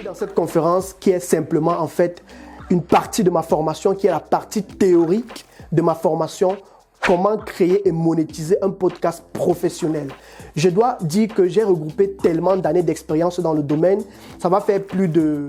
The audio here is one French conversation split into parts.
Dans cette conférence qui est simplement en fait une partie de ma formation, qui est la partie théorique de ma formation, comment créer et monétiser un podcast professionnel. Je dois dire que j'ai regroupé tellement d'années d'expérience dans le domaine, ça va faire plus de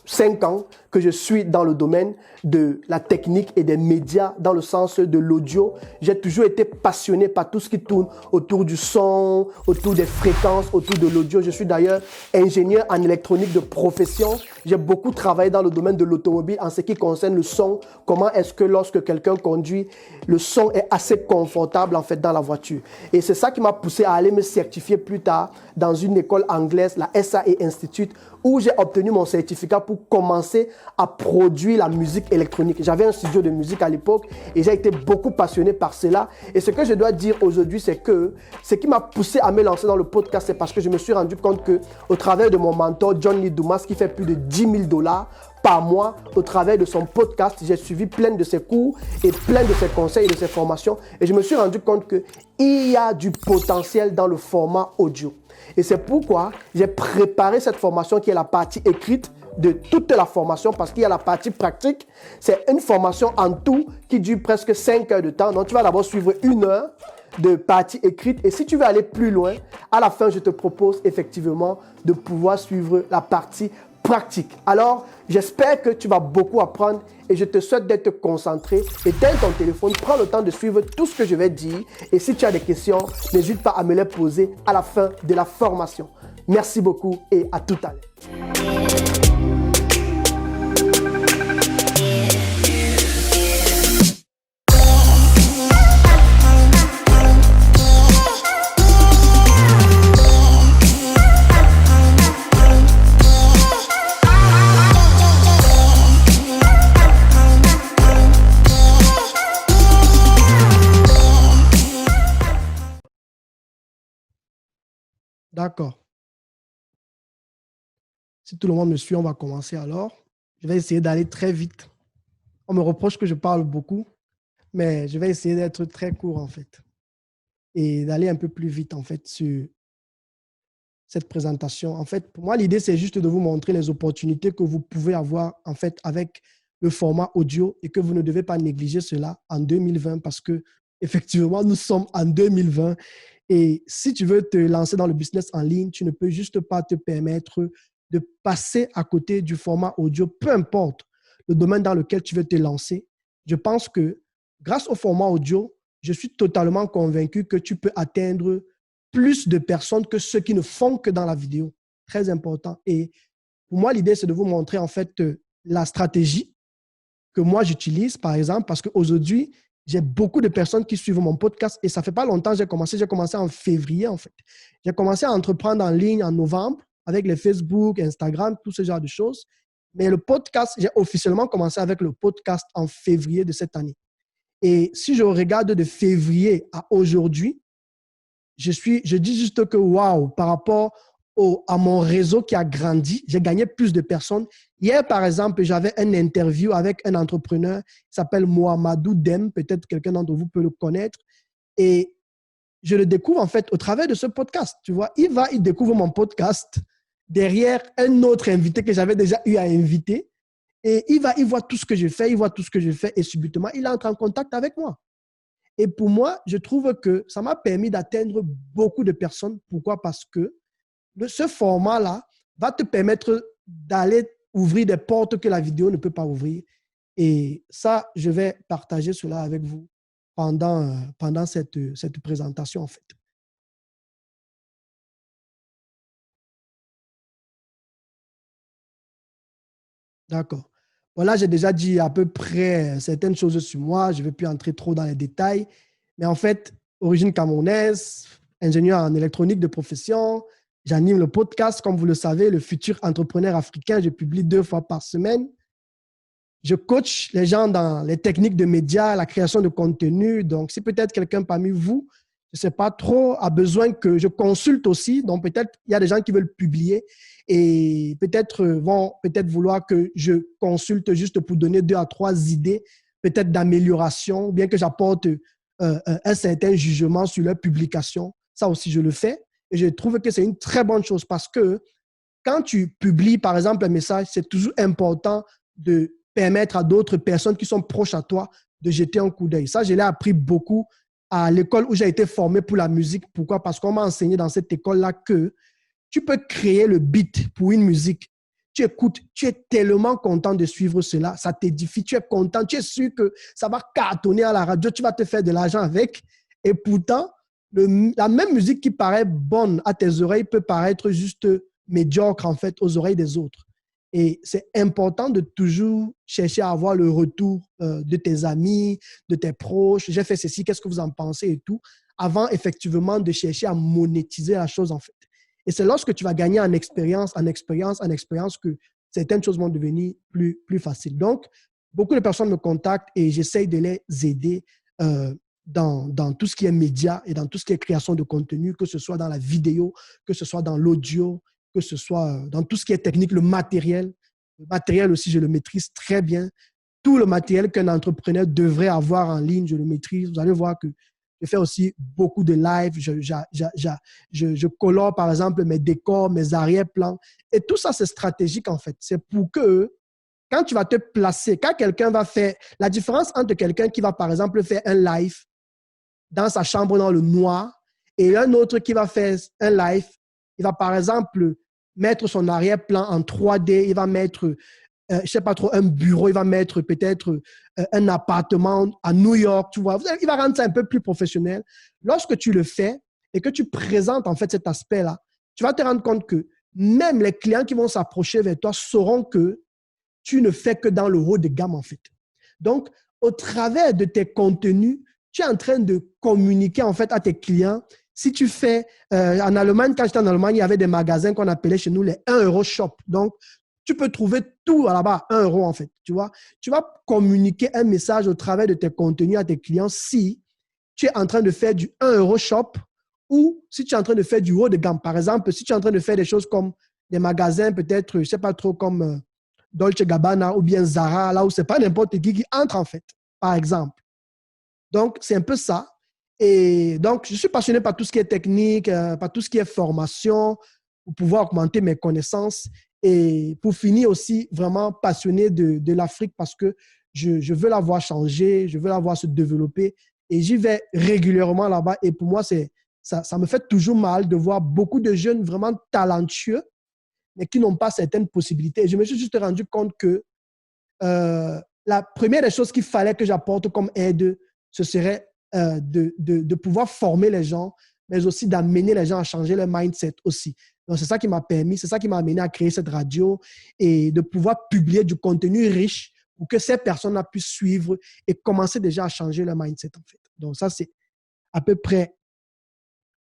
5 ans que je suis dans le domaine de la technique et des médias dans le sens de l'audio. J'ai toujours été passionné par tout ce qui tourne autour du son, autour des fréquences, autour de l'audio. Je suis d'ailleurs ingénieur en électronique de profession. J'ai beaucoup travaillé dans le domaine de l'automobile en ce qui concerne le son. Comment est-ce que lorsque quelqu'un conduit, le son est assez confortable en fait dans la voiture. Et c'est ça qui m'a poussé à aller me certifier plus tard dans une école anglaise, la SAE Institute, où j'ai obtenu mon certificat pour commencer à produire la musique électronique. J'avais un studio de musique à l'époque et j'ai été beaucoup passionné par cela. Et ce que je dois dire aujourd'hui, c'est que ce qui m'a poussé à me lancer dans le podcast, c'est parce que je me suis rendu compte que au travers de mon mentor, John Lee Dumas, qui fait plus de 10 000 $ par mois, au travers de son podcast, j'ai suivi plein de ses cours et plein de ses conseils et de ses formations. Et je me suis rendu compte qu'il y a du potentiel dans le format audio. Et c'est pourquoi j'ai préparé cette formation qui est la partie écrite de toute la formation, parce qu'il y a la partie pratique. C'est une formation en tout qui dure presque 5 heures de temps. Donc, tu vas d'abord suivre 1 heure de partie écrite. Et si tu veux aller plus loin, à la fin, je te propose effectivement de pouvoir suivre la partie pratique. Alors, j'espère que tu vas beaucoup apprendre et je te souhaite d'être concentré. Éteins ton téléphone, prends le temps de suivre tout ce que je vais dire. Et si tu as des questions, n'hésite pas à me les poser à la fin de la formation. Merci beaucoup et à tout à l'heure. D'accord. Si tout le monde me suit, on va commencer alors. Je vais essayer d'aller très vite. On me reproche que je parle beaucoup, mais je vais essayer d'être très court en fait et d'aller un peu plus vite en fait sur cette présentation. En fait, pour moi, l'idée, c'est juste de vous montrer les opportunités que vous pouvez avoir en fait avec le format audio et que vous ne devez pas négliger cela en 2020 parce que effectivement, nous sommes en 2020 et si tu veux te lancer dans le business en ligne, tu ne peux juste pas te permettre de passer à côté du format audio, peu importe le domaine dans lequel tu veux te lancer. Je pense que grâce au format audio, je suis totalement convaincu que tu peux atteindre plus de personnes que ceux qui ne font que dans la vidéo. Très important. Et pour moi, l'idée, c'est de vous montrer en fait la stratégie que moi, j'utilise, par exemple, parce qu'aujourd'hui, j'ai beaucoup de personnes qui suivent mon podcast et ça fait pas longtemps que j'ai commencé en février, en fait. J'ai commencé à entreprendre en ligne en novembre avec les Facebook, Instagram, tout ce genre de choses. Mais le podcast, j'ai officiellement commencé avec le podcast en février de cette année. Et si je regarde de février à aujourd'hui, je dis juste que waouh, par rapport à mon réseau qui a grandi, j'ai gagné plus de personnes. Hier, par exemple, j'avais une interview avec un entrepreneur qui s'appelle Mohamedou Dem. Peut-être quelqu'un d'entre vous peut le connaître. Et je le découvre en fait au travers de ce podcast. Tu vois, il découvre mon podcast derrière un autre invité que j'avais déjà eu à inviter. Et il voit tout ce que je fais, et subitement, il entre en contact avec moi. Et pour moi, je trouve que ça m'a permis d'atteindre beaucoup de personnes. Pourquoi? Parce que ce format-là va te permettre d'aller ouvrir des portes que la vidéo ne peut pas ouvrir. Et ça, je vais partager cela avec vous pendant cette présentation, en fait. D'accord. Voilà, j'ai déjà dit à peu près certaines choses sur moi. Je ne vais plus entrer trop dans les détails. Mais en fait, origine camerounaise, ingénieur en électronique de profession, j'anime le podcast, comme vous le savez, le futur entrepreneur africain. Je publie 2 fois par semaine. Je coach les gens dans les techniques de médias, la création de contenu. Donc, si peut-être quelqu'un parmi vous, je ne sais pas trop, a besoin que je consulte aussi, donc peut-être il y a des gens qui veulent publier et peut-être vont vouloir que je consulte juste pour donner 2 à 3 idées, peut-être d'amélioration, bien que j'apporte un certain jugement sur leur publication. Ça aussi, je le fais et je trouve que c'est une très bonne chose parce que quand tu publies, par exemple, un message, c'est toujours important de permettre à d'autres personnes qui sont proches à toi de jeter un coup d'œil. Ça, je l'ai appris beaucoup à l'école où j'ai été formé pour la musique. Pourquoi? Parce qu'on m'a enseigné dans cette école-là que tu peux créer le beat pour une musique. Tu écoutes, tu es tellement content de suivre cela, ça t'édifie, tu es content, tu es sûr que ça va cartonner à la radio, tu vas te faire de l'argent avec. Et pourtant, la même musique qui paraît bonne à tes oreilles peut paraître juste médiocre en fait aux oreilles des autres. Et c'est important de toujours chercher à avoir le retour de tes amis, de tes proches. J'ai fait ceci, qu'est-ce que vous en pensez et tout, avant effectivement de chercher à monétiser la chose en fait. Et c'est lorsque tu vas gagner en expérience, que certaines choses vont devenir plus faciles. Donc, beaucoup de personnes me contactent et j'essaye de les aider dans tout ce qui est média et dans tout ce qui est création de contenu, que ce soit dans la vidéo, que ce soit dans l'audio, que ce soit dans tout ce qui est technique, le matériel. Le matériel aussi, je le maîtrise très bien. Tout le matériel qu'un entrepreneur devrait avoir en ligne, je le maîtrise. Vous allez voir que je fais aussi beaucoup de live. Je colore, par exemple, mes décors, mes arrière-plans. Et tout ça, c'est stratégique, en fait. C'est pour que, quand tu vas te placer, quand quelqu'un va faire… La différence entre quelqu'un qui va, par exemple, faire un live dans sa chambre dans le noir et un autre qui va faire un live, il va, par exemple, mettre son arrière-plan en 3D, il va mettre… je ne sais pas trop, un bureau, il va mettre peut-être un appartement à New York, tu vois. Il va rendre ça un peu plus professionnel. Lorsque tu le fais et que tu présentes en fait cet aspect-là, tu vas te rendre compte que même les clients qui vont s'approcher vers toi sauront que tu ne fais que dans le haut de gamme en fait. Donc, au travers de tes contenus, tu es en train de communiquer en fait à tes clients. Si tu fais, en Allemagne, quand j'étais en Allemagne, il y avait des magasins qu'on appelait chez nous les 1 euro shop. Donc, tu peux trouver tout là-bas, 1 euro en fait. Tu vois, tu vas communiquer un message au travers de tes contenus à tes clients si tu es en train de faire du 1 euro shop ou si tu es en train de faire du haut de gamme. Par exemple, si tu es en train de faire des choses comme des magasins, peut-être, je ne sais pas trop, comme Dolce Gabbana ou bien Zara, là où ce n'est pas n'importe qui entre en fait, par exemple. Donc, c'est un peu ça. Et donc, je suis passionné par tout ce qui est technique, par tout ce qui est formation, pour pouvoir augmenter mes connaissances. Et pour finir aussi, vraiment passionné de l'Afrique parce que je veux la voir changer, je veux la voir se développer. Et j'y vais régulièrement là-bas. Et pour moi, ça me fait toujours mal de voir beaucoup de jeunes vraiment talentueux, mais qui n'ont pas certaines possibilités. Et je me suis juste rendu compte que la première des choses qu'il fallait que j'apporte comme aide, ce serait de pouvoir former les gens, mais aussi d'amener les gens à changer leur mindset aussi. Donc, c'est ça qui m'a permis, c'est ça qui m'a amené à créer cette radio et de pouvoir publier du contenu riche pour que ces personnes-là puissent suivre et commencer déjà à changer leur mindset, en fait. Donc, ça, c'est à peu près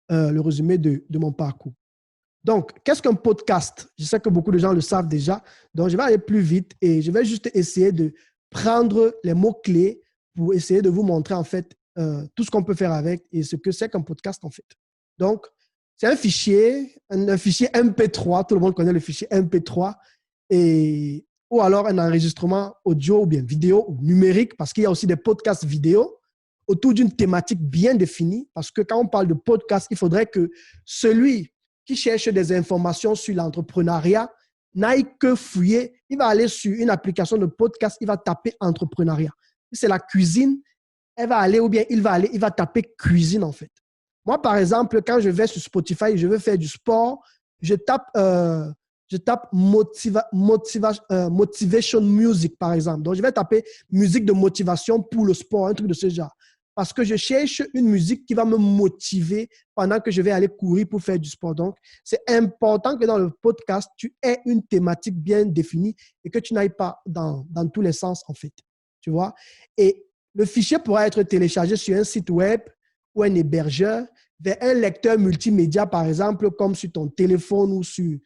le résumé de mon parcours. Donc, qu'est-ce qu'un podcast? Je sais que beaucoup de gens le savent déjà. Donc, je vais aller plus vite et je vais juste essayer de prendre les mots-clés pour essayer de vous montrer, en fait, tout ce qu'on peut faire avec et ce que c'est qu'un podcast, en fait. Donc, c'est un fichier MP3. Tout le monde connaît le fichier MP3 ou alors un enregistrement audio ou bien vidéo ou numérique parce qu'il y a aussi des podcasts vidéo autour d'une thématique bien définie parce que quand on parle de podcast, il faudrait que celui qui cherche des informations sur l'entrepreneuriat n'aille que fouiller. Il va aller sur une application de podcast, il va taper entrepreneuriat. Si c'est la cuisine, elle va aller ou bien il va taper cuisine en fait. Moi, par exemple, quand je vais sur Spotify, je veux faire du sport, je tape motivation music, par exemple. Donc, je vais taper musique de motivation pour le sport, un truc de ce genre. Parce que je cherche une musique qui va me motiver pendant que je vais aller courir pour faire du sport. Donc, c'est important que dans le podcast, tu aies une thématique bien définie et que tu n'ailles pas dans tous les sens, en fait. Tu vois? Et le fichier pourra être téléchargé sur un site web ou un hébergeur vers un lecteur multimédia, par exemple, comme sur ton téléphone ou sur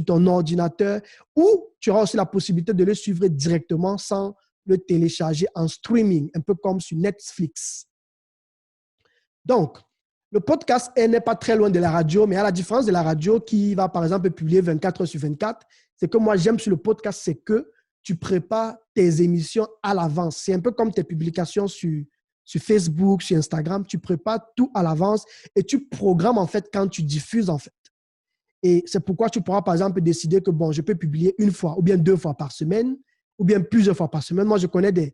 ton ordinateur, ou tu auras aussi la possibilité de le suivre directement sans le télécharger en streaming, un peu comme sur Netflix. Donc, le podcast n'est pas très loin de la radio, mais à la différence de la radio qui va, par exemple, publier 24 heures sur 24, c'est que moi, j'aime sur le podcast, c'est que tu prépares tes émissions à l'avance. C'est un peu comme tes publications sur Facebook, sur Instagram. Tu prépares tout à l'avance et tu programmes, en fait, quand tu diffuses, en fait. Et c'est pourquoi tu pourras, par exemple, décider que, bon, je peux publier une fois ou bien 2 fois par semaine ou bien plusieurs fois par semaine. Moi, je connais des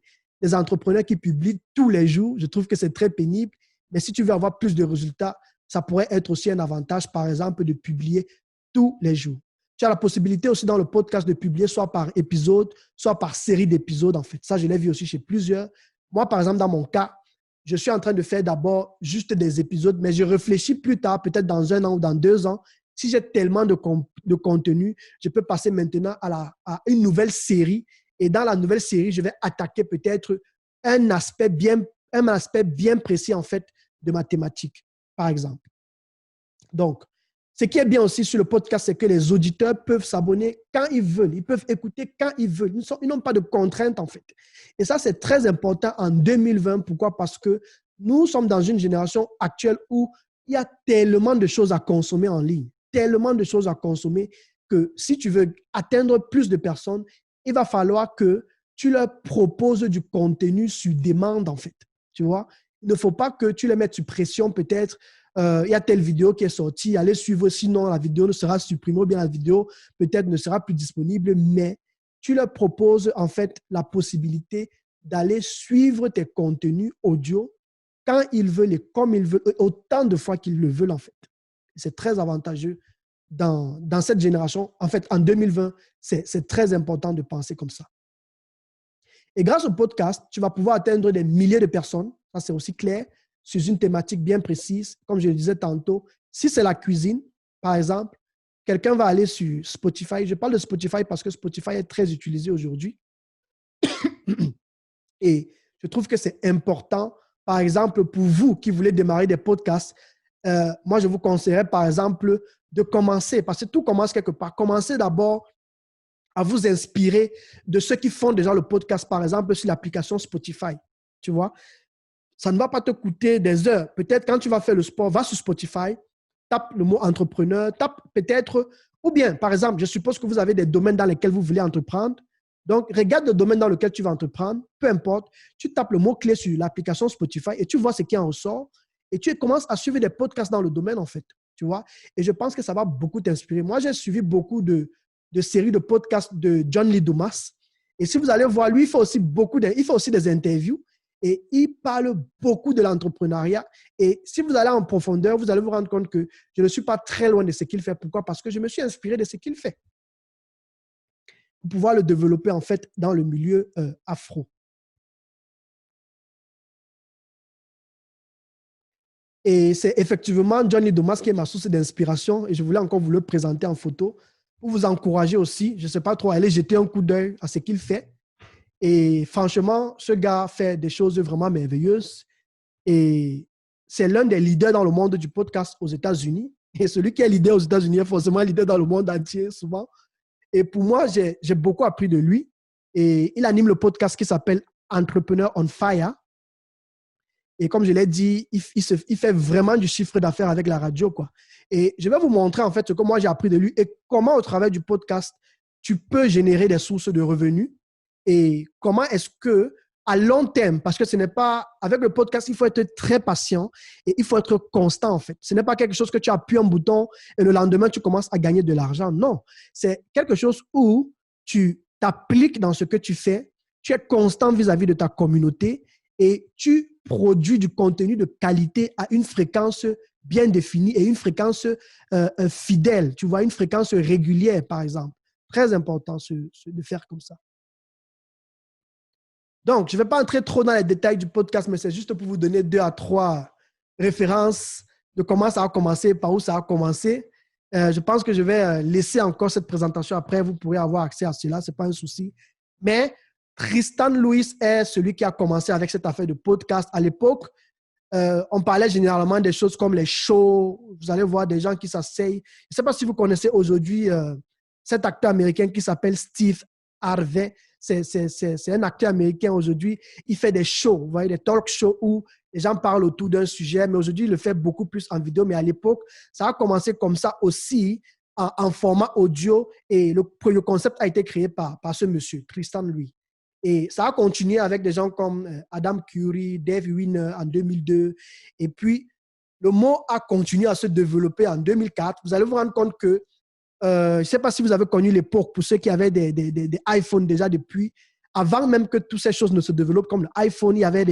entrepreneurs qui publient tous les jours. Je trouve que c'est très pénible. Mais si tu veux avoir plus de résultats, ça pourrait être aussi un avantage, par exemple, de publier tous les jours. Tu as la possibilité aussi dans le podcast de publier soit par épisode, soit par série d'épisodes, en fait. Ça, je l'ai vu aussi chez plusieurs. Moi, par exemple, dans mon cas, je suis en train de faire d'abord juste des épisodes, mais je réfléchis plus tard, peut-être dans 1 an ou dans 2 ans, si j'ai tellement de contenu, je peux passer maintenant à une nouvelle série. Et dans la nouvelle série, je vais attaquer peut-être un aspect bien précis, en fait, de ma thématique, par exemple. Donc, ce qui est bien aussi sur le podcast, c'est que les auditeurs peuvent s'abonner quand ils veulent. Ils peuvent écouter quand ils veulent. Ils n'ont pas de contraintes, en fait. Et ça, c'est très important en 2020. Pourquoi? Parce que nous sommes dans une génération actuelle où il y a tellement de choses à consommer en ligne, tellement de choses à consommer que si tu veux atteindre plus de personnes, il va falloir que tu leur proposes du contenu sur demande, en fait. Tu vois? Il ne faut pas que tu les mettes sous pression, peut-être. Il y a telle vidéo qui est sortie, allez suivre, sinon la vidéo ne sera supprimée ou bien la vidéo peut-être ne sera plus disponible, mais tu leur proposes en fait la possibilité d'aller suivre tes contenus audio quand ils veulent et comme ils veulent, autant de fois qu'ils le veulent en fait. C'est très avantageux dans cette génération. En fait, en 2020, c'est très important de penser comme ça. Et grâce au podcast, tu vas pouvoir atteindre des milliers de personnes, ça c'est aussi clair, sur une thématique bien précise. Comme je le disais tantôt, si c'est la cuisine, par exemple, quelqu'un va aller sur Spotify. Je parle de Spotify parce que Spotify est très utilisé aujourd'hui. Et je trouve que c'est important, par exemple, pour vous qui voulez démarrer des podcasts, moi, je vous conseillerais, par exemple, de commencer, parce que tout commence quelque part. Commencez d'abord à vous inspirer de ceux qui font déjà le podcast, par exemple, sur l'application Spotify. Tu vois, ça ne va pas te coûter des heures. Peut-être quand tu vas faire le sport, va sur Spotify, tape le mot entrepreneur, tape peut-être, ou bien, par exemple, je suppose que vous avez des domaines dans lesquels vous voulez entreprendre. Donc, regarde le domaine dans lequel tu vas entreprendre, peu importe, tu tapes le mot-clé sur l'application Spotify et tu vois ce qui en ressort et tu commences à suivre des podcasts dans le domaine, en fait. Tu vois? Et je pense que ça va beaucoup t'inspirer. Moi, j'ai suivi beaucoup de séries de podcasts de John Lee Dumas. Et si vous allez voir, lui, il fait aussi des interviews et il parle beaucoup de l'entrepreneuriat. Et si vous allez en profondeur, vous allez vous rendre compte que je ne suis pas très loin de ce qu'il fait. Pourquoi? Parce que je me suis inspiré de ce qu'il fait pour pouvoir le développer en fait dans le milieu afro. Et c'est effectivement John Lee Dumas qui est ma source d'inspiration et je voulais encore vous le présenter en photo pour vous encourager aussi. Je ne sais pas trop, allez jeter un coup d'œil à ce qu'il fait. Et franchement, ce gars fait des choses vraiment merveilleuses et c'est l'un des leaders dans le monde du podcast aux États-Unis. Et celui qui est leader aux États-Unis est forcément leader dans le monde entier, souvent. Et pour moi, j'ai beaucoup appris de lui. Et il anime le podcast qui s'appelle Entrepreneur on Fire. Et comme je l'ai dit, il fait vraiment du chiffre d'affaires avec la radio, quoi. Et je vais vous montrer en fait ce que moi j'ai appris de lui et comment au travers du podcast, tu peux générer des sources de revenus et comment est-ce que à long terme, parce que ce n'est pas, avec le podcast, il faut être très patient et il faut être constant en fait. Ce n'est pas quelque chose que tu appuies un bouton et le lendemain, tu commences à gagner de l'argent. Non, c'est quelque chose où tu t'appliques dans ce que tu fais, tu es constant vis-à-vis de ta communauté et tu produis du contenu de qualité à une fréquence bien définie et une fréquence fidèle, tu vois, une fréquence régulière, par exemple. Très important de faire comme ça. Donc, je ne vais pas entrer trop dans les détails du podcast, mais c'est juste pour vous donner 2 à 3 références de comment ça a commencé, par où ça a commencé. Je pense que je vais laisser encore cette présentation après. Vous pourrez avoir accès à cela, ce n'est pas un souci. Mais Tristan Lewis est celui qui a commencé avec cette affaire de podcast. À l'époque, on parlait généralement des choses comme les shows. Vous allez voir des gens qui s'asseyent. Je ne sais pas si vous connaissez aujourd'hui cet acteur américain qui s'appelle Steve Harvey. C'est un acteur américain aujourd'hui. Il fait des shows, vous voyez, des talk shows où les gens parlent autour d'un sujet, mais aujourd'hui, il le fait beaucoup plus en vidéo. Mais à l'époque, ça a commencé comme ça aussi, en format audio. Et le concept a été créé par ce monsieur, Tristan Louis. Et ça a continué avec des gens comme Adam Curry, Dave Winner en 2002. Et puis, le mot a continué à se développer en 2004. Vous allez vous rendre compte que je ne sais pas si vous avez connu l'époque pour ceux qui avaient des iPhones déjà depuis, avant même que toutes ces choses ne se développent comme l'iPhone, il y avait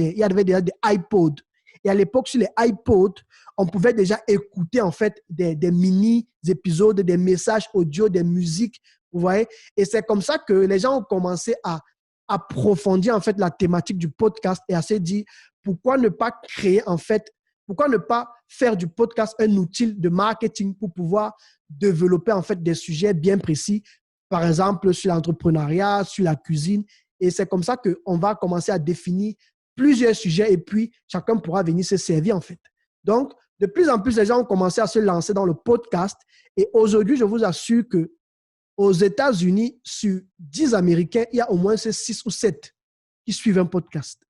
déjà des iPods. Et à l'époque, sur les iPods, on pouvait déjà écouter en fait des mini-épisodes, des messages audio, des musiques, vous voyez. Et c'est comme ça que les gens ont commencé à approfondir en fait la thématique du podcast et à se dire pourquoi ne pas créer en fait, pourquoi ne pas faire du podcast un outil de marketing pour pouvoir développer en fait des sujets bien précis, par exemple sur l'entrepreneuriat, sur la cuisine. Et c'est comme ça qu'on va commencer à définir plusieurs sujets et puis chacun pourra venir se servir en fait. Donc, de plus en plus, les gens ont commencé à se lancer dans le podcast. Et aujourd'hui, je vous assure que aux États-Unis, sur 10 Américains, il y a au moins 6 ou 7 qui suivent un podcast.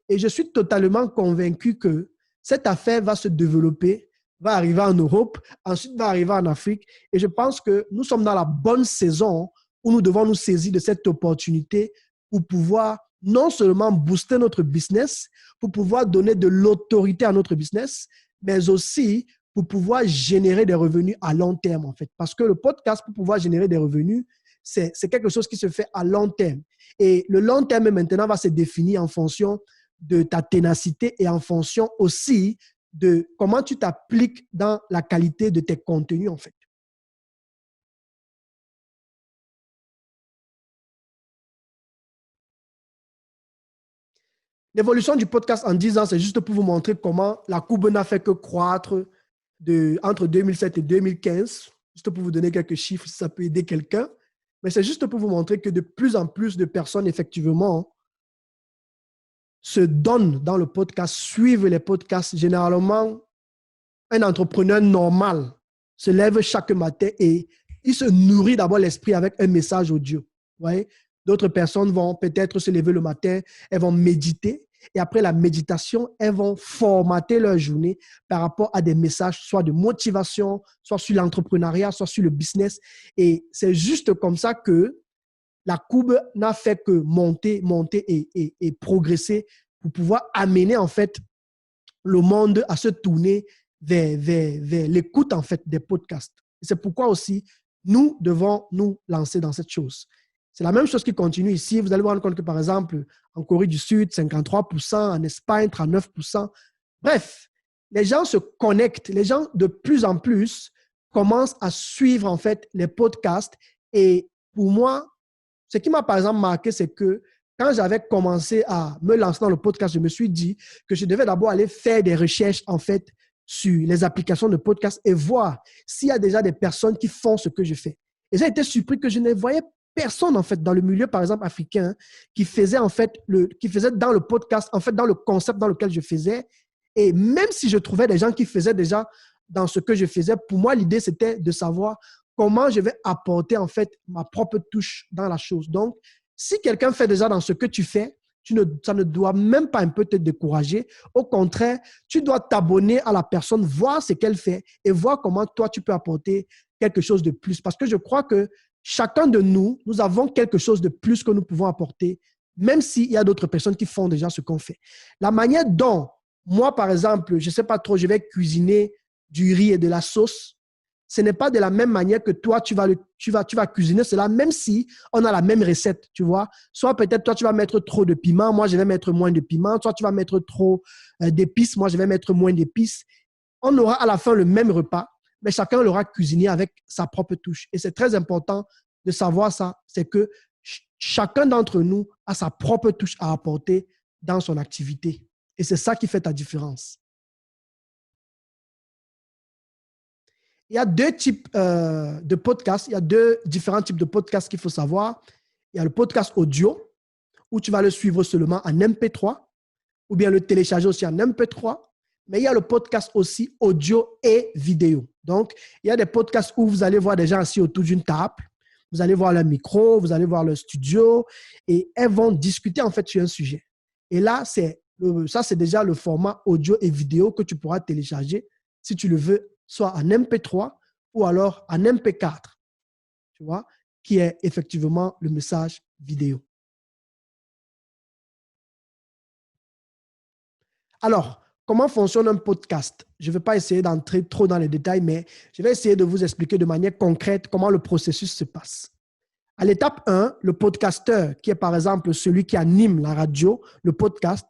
Et je suis totalement convaincu que cette affaire va se développer, va arriver en Europe, ensuite va arriver en Afrique. Et je pense que nous sommes dans la bonne saison où nous devons nous saisir de cette opportunité pour pouvoir non seulement booster notre business, pour pouvoir donner de l'autorité à notre business, mais aussi pour pouvoir générer des revenus à long terme, en fait. Parce que le podcast, pour pouvoir générer des revenus, c'est quelque chose qui se fait à long terme. Et le long terme, maintenant, va se définir en fonction de ta ténacité et en fonction aussi de comment tu t'appliques dans la qualité de tes contenus, en fait. L'évolution du podcast en 10 ans, c'est juste pour vous montrer comment la courbe n'a fait que croître entre 2007 et 2015. Juste pour vous donner quelques chiffres, si ça peut aider quelqu'un. Mais c'est juste pour vous montrer que de plus en plus de personnes, effectivement, se donnent dans le podcast, suivent les podcasts. Généralement, un entrepreneur normal se lève chaque matin et il se nourrit d'abord l'esprit avec un message audio. Vous voyez? D'autres personnes vont peut-être se lever le matin, elles vont méditer et après la méditation, elles vont formater leur journée par rapport à des messages, soit de motivation, soit sur l'entrepreneuriat, soit sur le business. Et c'est juste comme ça que la courbe n'a fait que monter, monter et progresser pour pouvoir amener en fait le monde à se tourner vers l'écoute en fait des podcasts. Et c'est pourquoi aussi nous devons nous lancer dans cette chose. C'est la même chose qui continue ici. Vous allez vous rendre compte que par exemple, en Corée du Sud, 53%, en Espagne, 39%. Bref, les gens se connectent. Les gens de plus en plus commencent à suivre en fait les podcasts. Et pour moi, ce qui m'a par exemple marqué, c'est que quand j'avais commencé à me lancer dans le podcast, je me suis dit que je devais d'abord aller faire des recherches en fait sur les applications de podcast et voir s'il y a déjà des personnes qui font ce que je fais. Et j'ai été surpris que je ne voyais personne en fait dans le milieu par exemple africain qui faisait en fait qui faisait dans le podcast en fait dans le concept dans lequel je faisais. Et même si je trouvais des gens qui faisaient déjà dans ce que je faisais, pour moi l'idée c'était de savoir comment je vais apporter en fait ma propre touche dans la chose. Donc, si quelqu'un fait déjà dans ce que tu fais, ça ne doit même pas un peu te décourager. Au contraire, tu dois t'abonner à la personne, voir ce qu'elle fait et voir comment toi, tu peux apporter quelque chose de plus. Parce que je crois que chacun de nous, nous avons quelque chose de plus que nous pouvons apporter, même s'il y a d'autres personnes qui font déjà ce qu'on fait. La manière dont, moi, par exemple, je ne sais pas trop, je vais cuisiner du riz et de la sauce, ce n'est pas de la même manière que toi, tu vas cuisiner cela, même si on a la même recette, tu vois. Soit peut-être toi, tu vas mettre trop de piment, moi, je vais mettre moins de piment. Soit tu vas mettre trop d'épices, moi, je vais mettre moins d'épices. On aura à la fin le même repas, mais chacun l'aura cuisiné avec sa propre touche. Et c'est très important de savoir ça, c'est que chacun d'entre nous a sa propre touche à apporter dans son activité. Et c'est ça qui fait ta différence. Il y a deux types de podcasts. Il y a deux différents types de podcasts qu'il faut savoir. Il y a le podcast audio, où tu vas le suivre seulement en MP3, ou bien le télécharger aussi en MP3. Mais il y a le podcast aussi audio et vidéo. Donc, il y a des podcasts où vous allez voir des gens assis autour d'une table. Vous allez voir leur micro, vous allez voir leur studio, et elles vont discuter en fait sur un sujet. Et là, ça, c'est déjà le format audio et vidéo que tu pourras télécharger si tu le veux, soit en MP3 ou alors en MP4, tu vois, qui est effectivement le message vidéo. Alors, comment fonctionne un podcast. Je ne vais pas essayer d'entrer trop dans les détails, mais je vais essayer de vous expliquer de manière concrète comment le processus se passe. À l'étape 1, le podcasteur, qui est par exemple celui qui anime la radio, le podcast,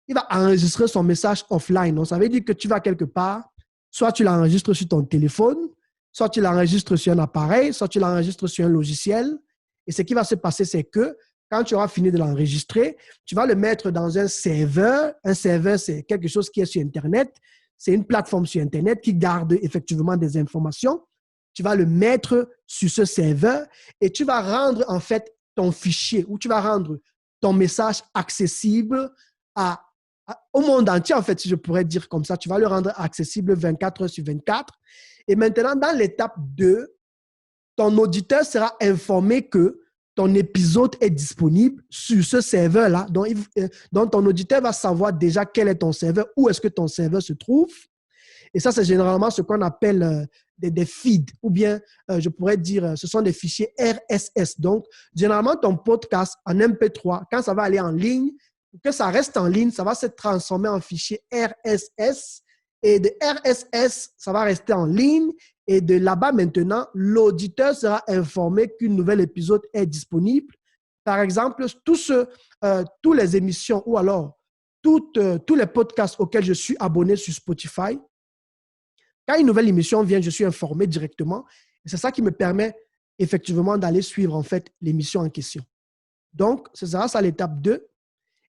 il va enregistrer son message offline. Donc, ça veut dire que tu vas quelque part, soit tu l'enregistres sur ton téléphone, soit tu l'enregistres sur un appareil, soit tu l'enregistres sur un logiciel. Et ce qui va se passer, c'est que quand tu auras fini de l'enregistrer, tu vas le mettre dans un serveur. Un serveur, c'est quelque chose qui est sur Internet. C'est une plateforme sur Internet qui garde effectivement des informations. Tu vas le mettre sur ce serveur et tu vas rendre en fait ton fichier ou tu vas rendre ton message accessible au monde entier, en fait, si je pourrais dire comme ça. Tu vas le rendre accessible 24 heures sur 24. Et maintenant, dans l'étape 2, ton auditeur sera informé que ton épisode est disponible sur ce serveur-là. Donc, ton auditeur va savoir déjà quel est ton serveur, où est-ce que ton serveur se trouve. Et ça, c'est généralement ce qu'on appelle des feeds, ou bien, je pourrais dire, ce sont des fichiers RSS. Donc, généralement, ton podcast en MP3, quand ça va aller en ligne, que ça reste en ligne, ça va se transformer en fichier RSS. Et de RSS, ça va rester en ligne. Et de là-bas, maintenant, l'auditeur sera informé qu'un nouvel épisode est disponible. Par exemple, toutes les émissions ou alors tous les podcasts auxquels je suis abonné sur Spotify, quand une nouvelle émission vient, je suis informé directement. Et c'est ça qui me permet effectivement d'aller suivre en fait l'émission en question. Donc, ce sera ça l'étape 2.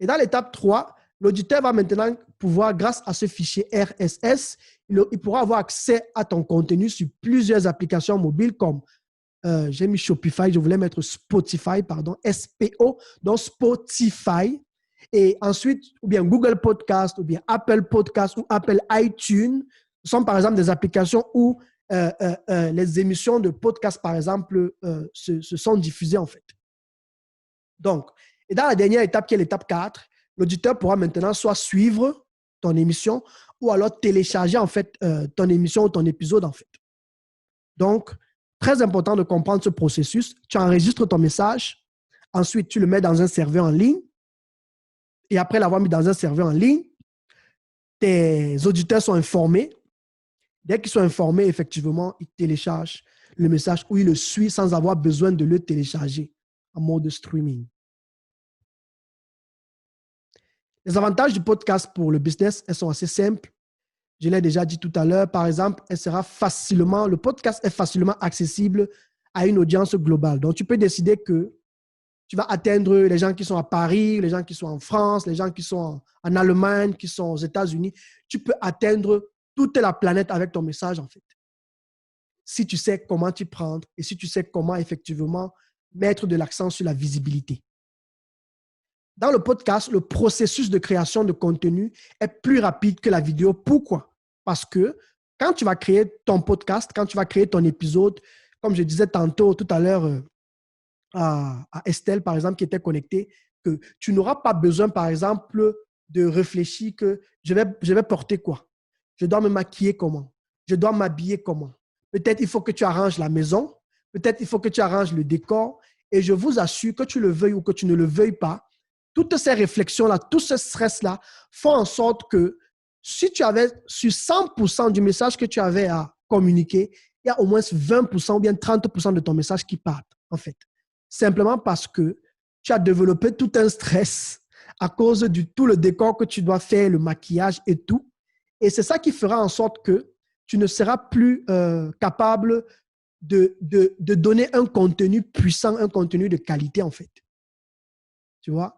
Et dans l'étape 3, l'auditeur va maintenant pouvoir, grâce à ce fichier RSS, il pourra avoir accès à ton contenu sur plusieurs applications mobiles comme, j'ai mis Shopify, je voulais mettre Spotify, pardon, SPO, donc Spotify. Et ensuite, ou bien Google Podcast, ou bien Apple Podcast, ou Apple iTunes. Ce sont par exemple des applications où les émissions de podcast, par exemple, se sont diffusées en fait. Donc, et dans la dernière étape, qui est l'étape 4, l'auditeur pourra maintenant soit suivre ton émission ou alors télécharger en fait ton émission ou ton épisode en fait. Donc, très important de comprendre ce processus. Tu enregistres ton message, ensuite tu le mets dans un serveur en ligne et après l'avoir mis dans un serveur en ligne, tes auditeurs sont informés. Dès qu'ils sont informés, effectivement, ils téléchargent le message ou ils le suivent sans avoir besoin de le télécharger en mode streaming. Les avantages du podcast pour le business, elles sont assez simples. Je l'ai déjà dit tout à l'heure. Par exemple, le podcast est facilement accessible à une audience globale. Donc, tu peux décider que tu vas atteindre les gens qui sont à Paris, les gens qui sont en France, les gens qui sont en Allemagne, qui sont aux États-Unis. Tu peux atteindre toute la planète avec ton message, en fait. Si tu sais comment t'y prendre et si tu sais comment, effectivement, mettre de l'accent sur la visibilité. Dans le podcast, le processus de création de contenu est plus rapide que la vidéo. Pourquoi? Parce que quand tu vas créer ton podcast, quand tu vas créer ton épisode, comme je disais tout à l'heure à Estelle, par exemple, qui était connectée, que tu n'auras pas besoin, par exemple, de réfléchir que je vais porter quoi? Je dois me maquiller comment? Je dois m'habiller comment? Peut-être il faut que tu arranges la maison. Peut-être il faut que tu arranges le décor. Et je vous assure que tu le veuilles ou que tu ne le veuilles pas, toutes ces réflexions-là, tout ce stress-là font en sorte que si tu avais sur 100% du message que tu avais à communiquer, il y a au moins 20% ou bien 30% de ton message qui part, en fait. Simplement parce que tu as développé tout un stress à cause de tout le décor que tu dois faire, le maquillage et tout. Et c'est ça qui fera en sorte que tu ne seras plus capable de donner un contenu puissant, un contenu de qualité, en fait. Tu vois?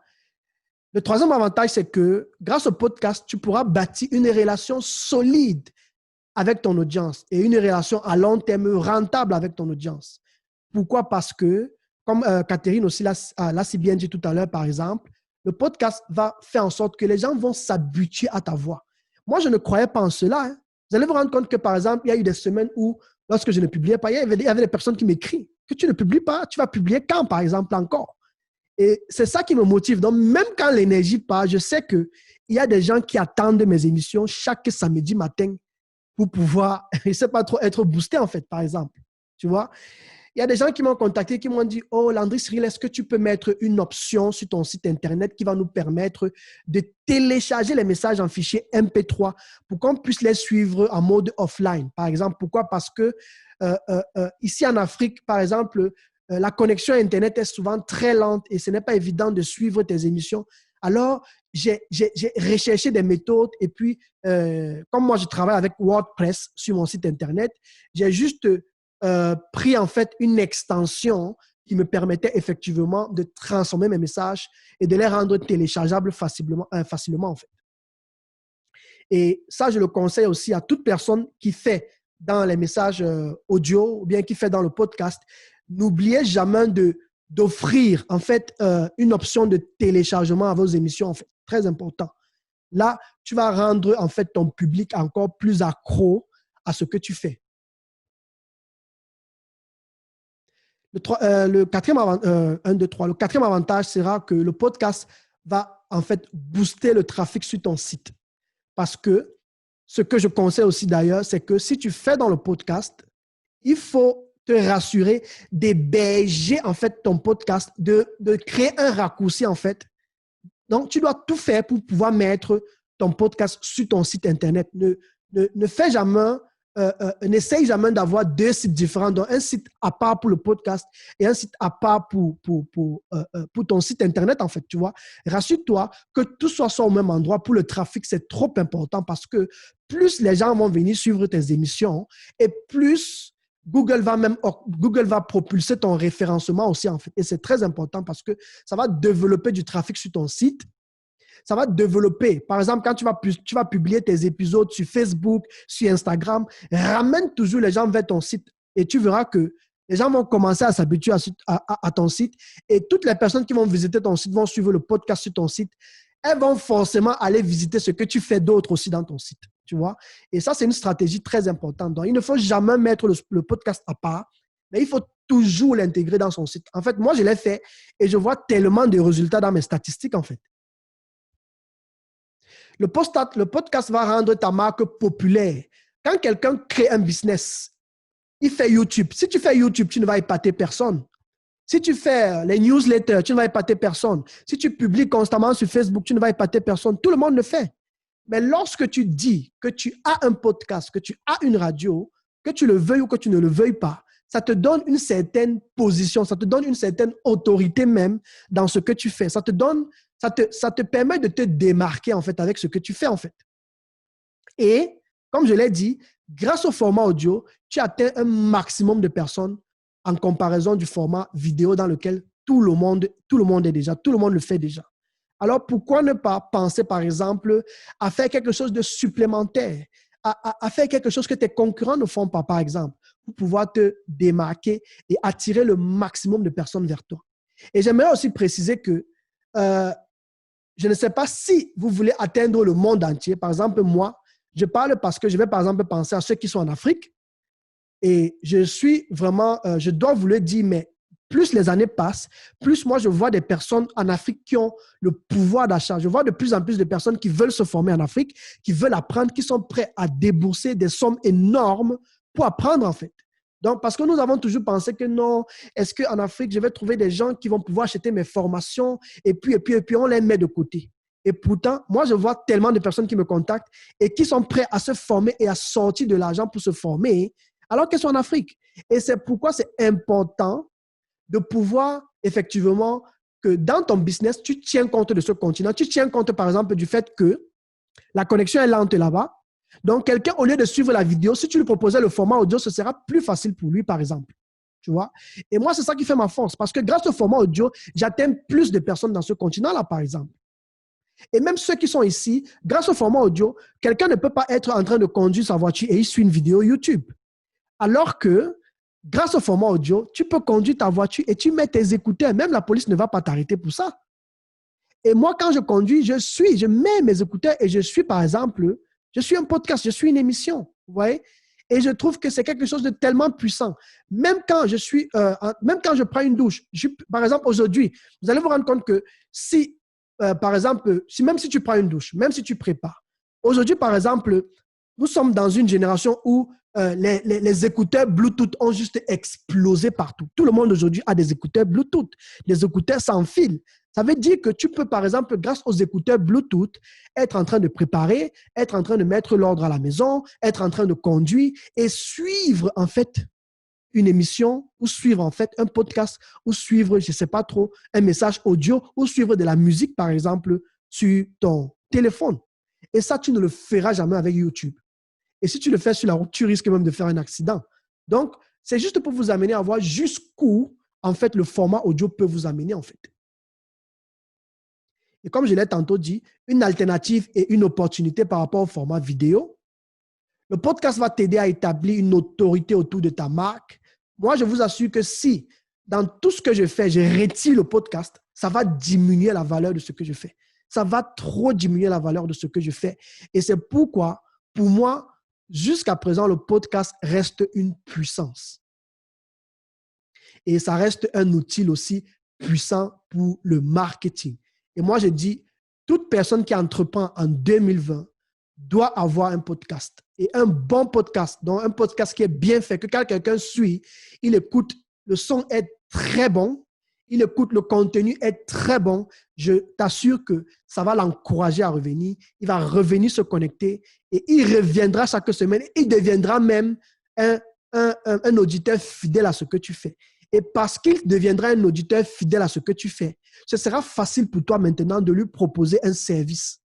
Le troisième avantage, c'est que grâce au podcast, tu pourras bâtir une relation solide avec ton audience et une relation à long terme rentable avec ton audience. Pourquoi? Parce que, comme Catherine aussi l'a si bien dit tout à l'heure, par exemple, le podcast va faire en sorte que les gens vont s'habituer à ta voix. Moi, je ne croyais pas en cela. Hein. Vous allez vous rendre compte que, par exemple, il y a eu des semaines où, lorsque je ne publiais pas, il y avait des personnes qui m'écrivent que tu ne publies pas, tu vas publier quand, par exemple, encore? Et c'est ça qui me motive. Donc, même quand l'énergie part, je sais qu'il y a des gens qui attendent mes émissions chaque samedi matin pour pouvoir, je ne sais pas trop, être boosté, en fait, par exemple. Tu vois? Il y a des gens qui m'ont contacté, qui m'ont dit, oh, Landry Cyril, est-ce que tu peux mettre une option sur ton site Internet qui va nous permettre de télécharger les messages en fichier MP3 pour qu'on puisse les suivre en mode offline, par exemple. Pourquoi? Parce que ici en Afrique, par exemple, la connexion Internet est souvent très lente et ce n'est pas évident de suivre tes émissions. Alors, j'ai recherché des méthodes et puis, comme moi, je travaille avec WordPress sur mon site Internet, j'ai juste pris en fait une extension qui me permettait effectivement de transformer mes messages et de les rendre téléchargeables facilement en fait. Et ça, je le conseille aussi à toute personne qui fait dans les messages audio ou bien qui fait dans le podcast. N'oubliez jamais d'offrir en fait une option de téléchargement à vos émissions. En fait, très important. Là, tu vas rendre en fait ton public encore plus accro à ce que tu fais. Le quatrième avantage sera que le podcast va en fait booster le trafic sur ton site. Parce que ce que je conseille aussi d'ailleurs, c'est que si tu fais dans le podcast, il faut te rassurer d'héberger en fait ton podcast, de créer un raccourci en fait. Donc, tu dois tout faire pour pouvoir mettre ton podcast sur ton site Internet. Ne fais jamais, n'essaye jamais d'avoir deux sites différents, donc un site à part pour le podcast et un site à part pour ton site Internet, en fait, tu vois. Rassure-toi que tout soit au même endroit. Pour le trafic, c'est trop important parce que plus les gens vont venir suivre tes émissions et plus Google va propulser ton référencement aussi, en fait. Et c'est très important parce que ça va développer du trafic sur ton site. Ça va développer. Par exemple, quand tu vas publier tes épisodes sur Facebook, sur Instagram, ramène toujours les gens vers ton site et tu verras que les gens vont commencer à s'habituer à ton site et toutes les personnes qui vont visiter ton site vont suivre le podcast sur ton site. Elles vont forcément aller visiter ce que tu fais d'autre aussi dans ton site, tu vois. Et ça, c'est une stratégie très importante. Donc, il ne faut jamais mettre le podcast à part, mais il faut toujours l'intégrer dans son site. En fait, moi, je l'ai fait et je vois tellement de résultats dans mes statistiques, en fait. Le podcast va rendre ta marque populaire. Quand quelqu'un crée un business, il fait YouTube. Si tu fais YouTube, tu ne vas épater personne. Si tu fais les newsletters, tu ne vas épater personne. Si tu publies constamment sur Facebook, tu ne vas épater personne. Tout le monde le fait. Mais lorsque tu dis que tu as un podcast, que tu as une radio, que tu le veuilles ou que tu ne le veuilles pas, ça te donne une certaine position, ça te donne une certaine autorité même dans ce que tu fais. Ça te permet de te démarquer en fait avec ce que tu fais en fait. Et comme je l'ai dit, grâce au format audio, tu atteins un maximum de personnes en comparaison du format vidéo dans lequel tout le monde le fait déjà. Alors, pourquoi ne pas penser, par exemple, à faire quelque chose de supplémentaire, à faire quelque chose que tes concurrents ne font pas, par exemple, pour pouvoir te démarquer et attirer le maximum de personnes vers toi. Et j'aimerais aussi préciser que je ne sais pas si vous voulez atteindre le monde entier. Par exemple, moi, je parle parce que je vais, par exemple, penser à ceux qui sont en Afrique. Et je dois vous le dire, mais plus les années passent, plus moi, je vois des personnes en Afrique qui ont le pouvoir d'achat. Je vois de plus en plus de personnes qui veulent se former en Afrique, qui veulent apprendre, qui sont prêts à débourser des sommes énormes pour apprendre, en fait. Donc, parce que nous avons toujours pensé que non, est-ce qu'en Afrique, je vais trouver des gens qui vont pouvoir acheter mes formations et puis on les met de côté. Et pourtant, moi, je vois tellement de personnes qui me contactent et qui sont prêts à se former et à sortir de l'argent pour se former alors qu'elles sont en Afrique. Et c'est pourquoi c'est important de pouvoir effectivement que dans ton business, tu tiens compte de ce continent. Tu tiens compte, par exemple, du fait que la connexion est lente là-bas. Donc, quelqu'un, au lieu de suivre la vidéo, si tu lui proposais le format audio, ce sera plus facile pour lui, par exemple. Tu vois? Et moi, c'est ça qui fait ma force. Parce que grâce au format audio, j'atteins plus de personnes dans ce continent-là, par exemple. Et même ceux qui sont ici, grâce au format audio, quelqu'un ne peut pas être en train de conduire sa voiture et il suit une vidéo YouTube. Alors que, grâce au format audio, tu peux conduire ta voiture et tu mets tes écouteurs. Même la police ne va pas t'arrêter pour ça. Et moi, quand je conduis, je mets mes écouteurs et je suis, par exemple, je suis un podcast, je suis une émission. Vous voyez? Et je trouve que c'est quelque chose de tellement puissant. Même quand je prends une douche, par exemple, aujourd'hui, vous allez vous rendre compte que si, par exemple, même si tu prends une douche, même si tu prépares, aujourd'hui, par exemple, nous sommes dans une génération où les écouteurs Bluetooth ont juste explosé partout. Tout le monde aujourd'hui a des écouteurs Bluetooth, des écouteurs sans fil. Ça veut dire que tu peux, par exemple, grâce aux écouteurs Bluetooth, être en train de préparer, être en train de mettre l'ordre à la maison, être en train de conduire et suivre, en fait, une émission ou suivre, en fait, un podcast ou suivre, je ne sais pas trop, un message audio ou suivre de la musique, par exemple, sur ton téléphone. Et ça, tu ne le feras jamais avec YouTube. Et si tu le fais sur la route, tu risques même de faire un accident. Donc, c'est juste pour vous amener à voir jusqu'où, en fait, le format audio peut vous amener, en fait. Et comme je l'ai tantôt dit, une alternative et une opportunité par rapport au format vidéo. Le podcast va t'aider à établir une autorité autour de ta marque. Moi, je vous assure que si, dans tout ce que je fais, je retire le podcast, ça va diminuer la valeur de ce que je fais. Ça va trop diminuer la valeur de ce que je fais. Et c'est pourquoi, pour moi, jusqu'à présent, le podcast reste une puissance. Et ça reste un outil aussi puissant pour le marketing. Et moi, je dis, toute personne qui entreprend en 2020 doit avoir un podcast. Et un bon podcast, donc un podcast qui est bien fait, que quand quelqu'un suit, il écoute, le son est très bon, il écoute, le contenu est très bon. Je t'assure que ça va l'encourager à revenir. Il va revenir se connecter et il reviendra chaque semaine. Il deviendra même un auditeur fidèle à ce que tu fais. Et parce qu'il deviendra un auditeur fidèle à ce que tu fais, ce sera facile pour toi maintenant de lui proposer un service.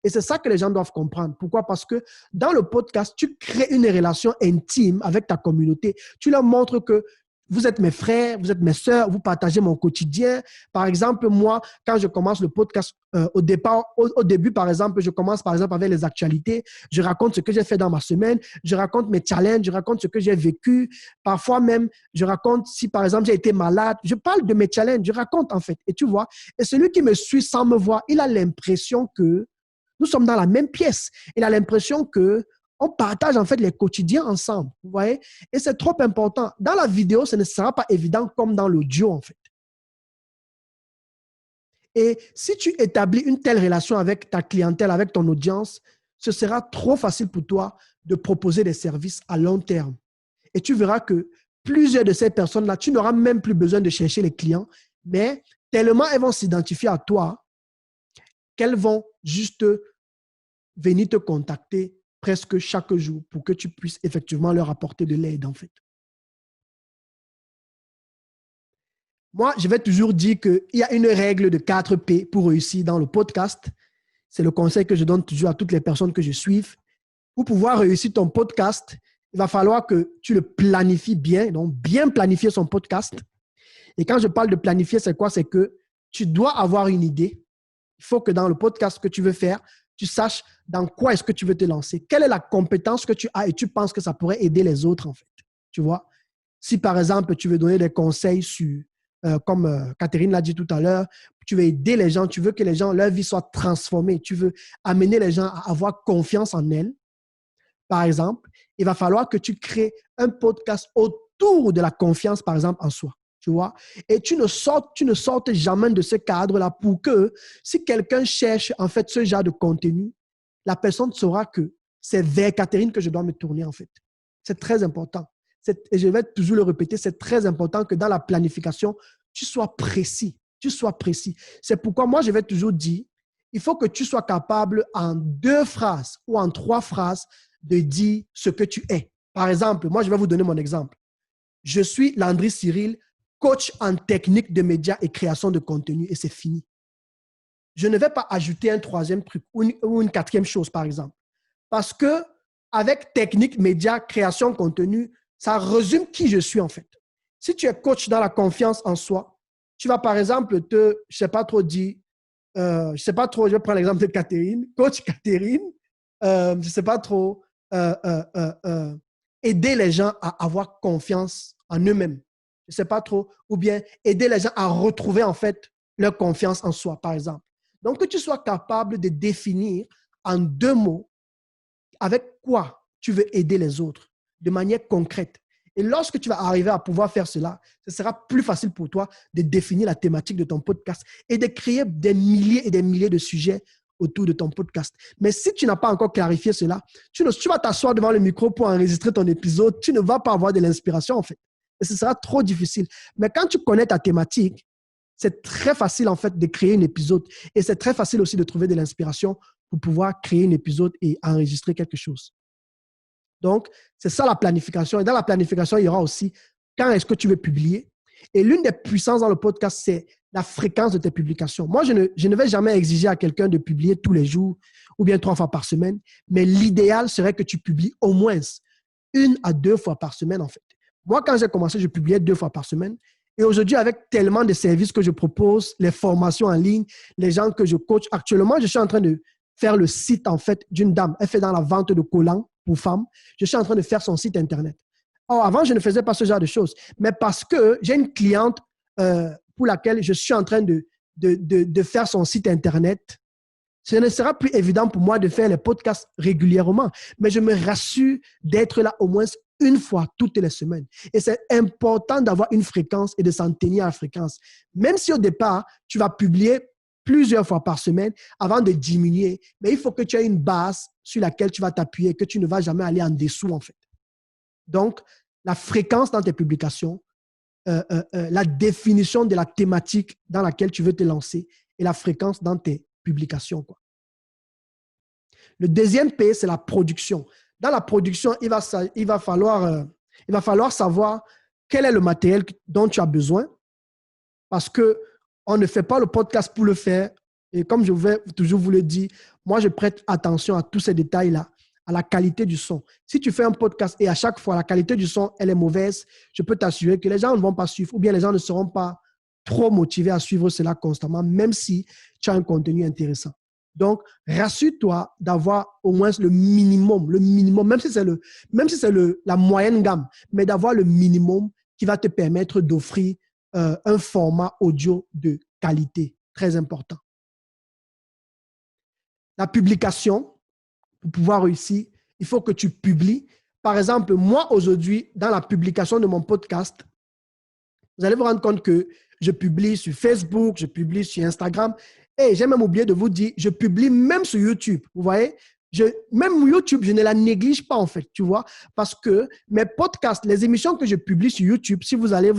Et c'est ça que les gens doivent comprendre. Pourquoi? Parce que dans le podcast, tu crées une relation intime avec ta communauté. Tu leur montres que vous êtes mes frères, vous êtes mes sœurs, vous partagez mon quotidien. Par exemple, moi, quand je commence le podcast, au début, par exemple, je commence par exemple avec les actualités. Je raconte ce que j'ai fait dans ma semaine. Je raconte mes challenges. Je raconte ce que j'ai vécu. Parfois même, je raconte si, par exemple, j'ai été malade. Je parle de mes challenges. Je raconte, en fait. Et tu vois, et celui qui me suit sans me voir, il a l'impression que nous sommes dans la même pièce. Il a l'impression qu'on partage en fait les quotidiens ensemble. Vous voyez? Et c'est trop important. Dans la vidéo, ce ne sera pas évident comme dans l'audio en fait. Et si tu établis une telle relation avec ta clientèle, avec ton audience, ce sera trop facile pour toi de proposer des services à long terme. Et tu verras que plusieurs de ces personnes-là, tu n'auras même plus besoin de chercher les clients, mais tellement elles vont s'identifier à toi qu'elles vont juste venir te contacter presque chaque jour pour que tu puisses effectivement leur apporter de l'aide en fait. Moi, je vais toujours dire qu'il y a une règle de 4 P pour réussir dans le podcast. C'est le conseil que je donne toujours à toutes les personnes que je suive. Pour pouvoir réussir ton podcast, il va falloir que tu le planifies bien, donc bien planifier son podcast. Et quand je parle de planifier, c'est quoi? C'est que tu dois avoir une idée. Il faut que dans le podcast que tu veux faire, tu saches dans quoi est-ce que tu veux te lancer. Quelle est la compétence que tu as et tu penses que ça pourrait aider les autres, en fait. Tu vois? Si, par exemple, tu veux donner des conseils sur, comme Catherine l'a dit tout à l'heure, tu veux aider les gens, tu veux que les gens, leur vie soit transformée, tu veux amener les gens à avoir confiance en elles, par exemple, il va falloir que tu crées un podcast autour de la confiance, par exemple, en soi. Tu vois? Et tu ne sortes jamais de ce cadre-là pour que si quelqu'un cherche en fait ce genre de contenu, la personne saura que c'est vers Catherine que je dois me tourner en fait. C'est très important. Et je vais toujours le répéter, c'est très important que dans la planification, tu sois précis. Tu sois précis. C'est pourquoi moi, je vais toujours dire, il faut que tu sois capable en 2 phrases ou en 3 phrases de dire ce que tu es. Par exemple, moi, je vais vous donner mon exemple. Je suis Landry Cyril, coach en technique de médias et création de contenu, et c'est fini. Je ne vais pas ajouter un 3e truc ou une 4e chose, par exemple. Parce que avec technique, médias, création de contenu, ça résume qui je suis en fait. Si tu es coach dans la confiance en soi, tu vas par exemple je ne sais pas trop dire, je vais prendre l'exemple de Catherine, coach Catherine, je ne sais pas trop, aider les gens à avoir confiance en eux-mêmes. Je ne sais pas trop, ou bien aider les gens à retrouver en fait leur confiance en soi, par exemple. Donc, que tu sois capable de définir en 2 mots avec quoi tu veux aider les autres de manière concrète. Et lorsque tu vas arriver à pouvoir faire cela, ce sera plus facile pour toi de définir la thématique de ton podcast et de créer des milliers et des milliers de sujets autour de ton podcast. Mais si tu n'as pas encore clarifié cela, tu vas t'asseoir devant le micro pour enregistrer ton épisode, tu ne vas pas avoir de l'inspiration en fait. Et ce sera trop difficile. Mais quand tu connais ta thématique, c'est très facile en fait de créer un épisode. Et c'est très facile aussi de trouver de l'inspiration pour pouvoir créer un épisode et enregistrer quelque chose. Donc, c'est ça la planification. Et dans la planification, il y aura aussi quand est-ce que tu veux publier. Et l'une des puissances dans le podcast, c'est la fréquence de tes publications. Moi, je ne vais jamais exiger à quelqu'un de publier tous les jours ou bien 3 fois par semaine, mais l'idéal serait que tu publies au moins 1 à 2 fois par semaine, en fait. Moi, quand j'ai commencé, je publiais 2 fois par semaine. Et aujourd'hui, avec tellement de services que je propose, les formations en ligne, les gens que je coach, actuellement, je suis en train de faire le site, en fait, d'une dame. Elle fait dans la vente de collants pour femmes. Je suis en train de faire son site Internet. Or, avant, je ne faisais pas ce genre de choses. Mais parce que j'ai une cliente pour laquelle je suis en train de faire son site Internet, ce ne sera plus évident pour moi de faire les podcasts régulièrement. Mais je me rassure d'être là au moins 1 fois toutes les semaines. Et c'est important d'avoir une fréquence et de s'en tenir à la fréquence. Même si au départ, tu vas publier plusieurs fois par semaine avant de diminuer, mais il faut que tu aies une base sur laquelle tu vas t'appuyer et que tu ne vas jamais aller en dessous, en fait. Donc, la fréquence dans tes publications, la définition de la thématique dans laquelle tu veux te lancer et la fréquence dans tes publications, quoi. Le deuxième P, c'est la production. Dans la production, il va falloir savoir quel est le matériel dont tu as besoin parce qu'on ne fait pas le podcast pour le faire. Et comme je vais toujours vous le dire, moi, je prête attention à tous ces détails-là, à la qualité du son. Si tu fais un podcast et à chaque fois, la qualité du son, elle est mauvaise, je peux t'assurer que les gens ne vont pas suivre ou bien les gens ne seront pas trop motivés à suivre cela constamment, même si tu as un contenu intéressant. Donc, rassure-toi d'avoir au moins le minimum, même si c'est la moyenne gamme, mais d'avoir le minimum qui va te permettre d'offrir un format audio de qualité, très important. La publication, pour pouvoir réussir, il faut que tu publies. Par exemple, moi, aujourd'hui, dans la publication de mon podcast, vous allez vous rendre compte que je publie sur Facebook, je publie sur Instagram. Et j'ai même oublié de vous dire, je publie même sur YouTube. Vous voyez, même YouTube, je ne la néglige pas en fait, tu vois, parce que mes podcasts, les émissions que je publie sur YouTube, si vous allez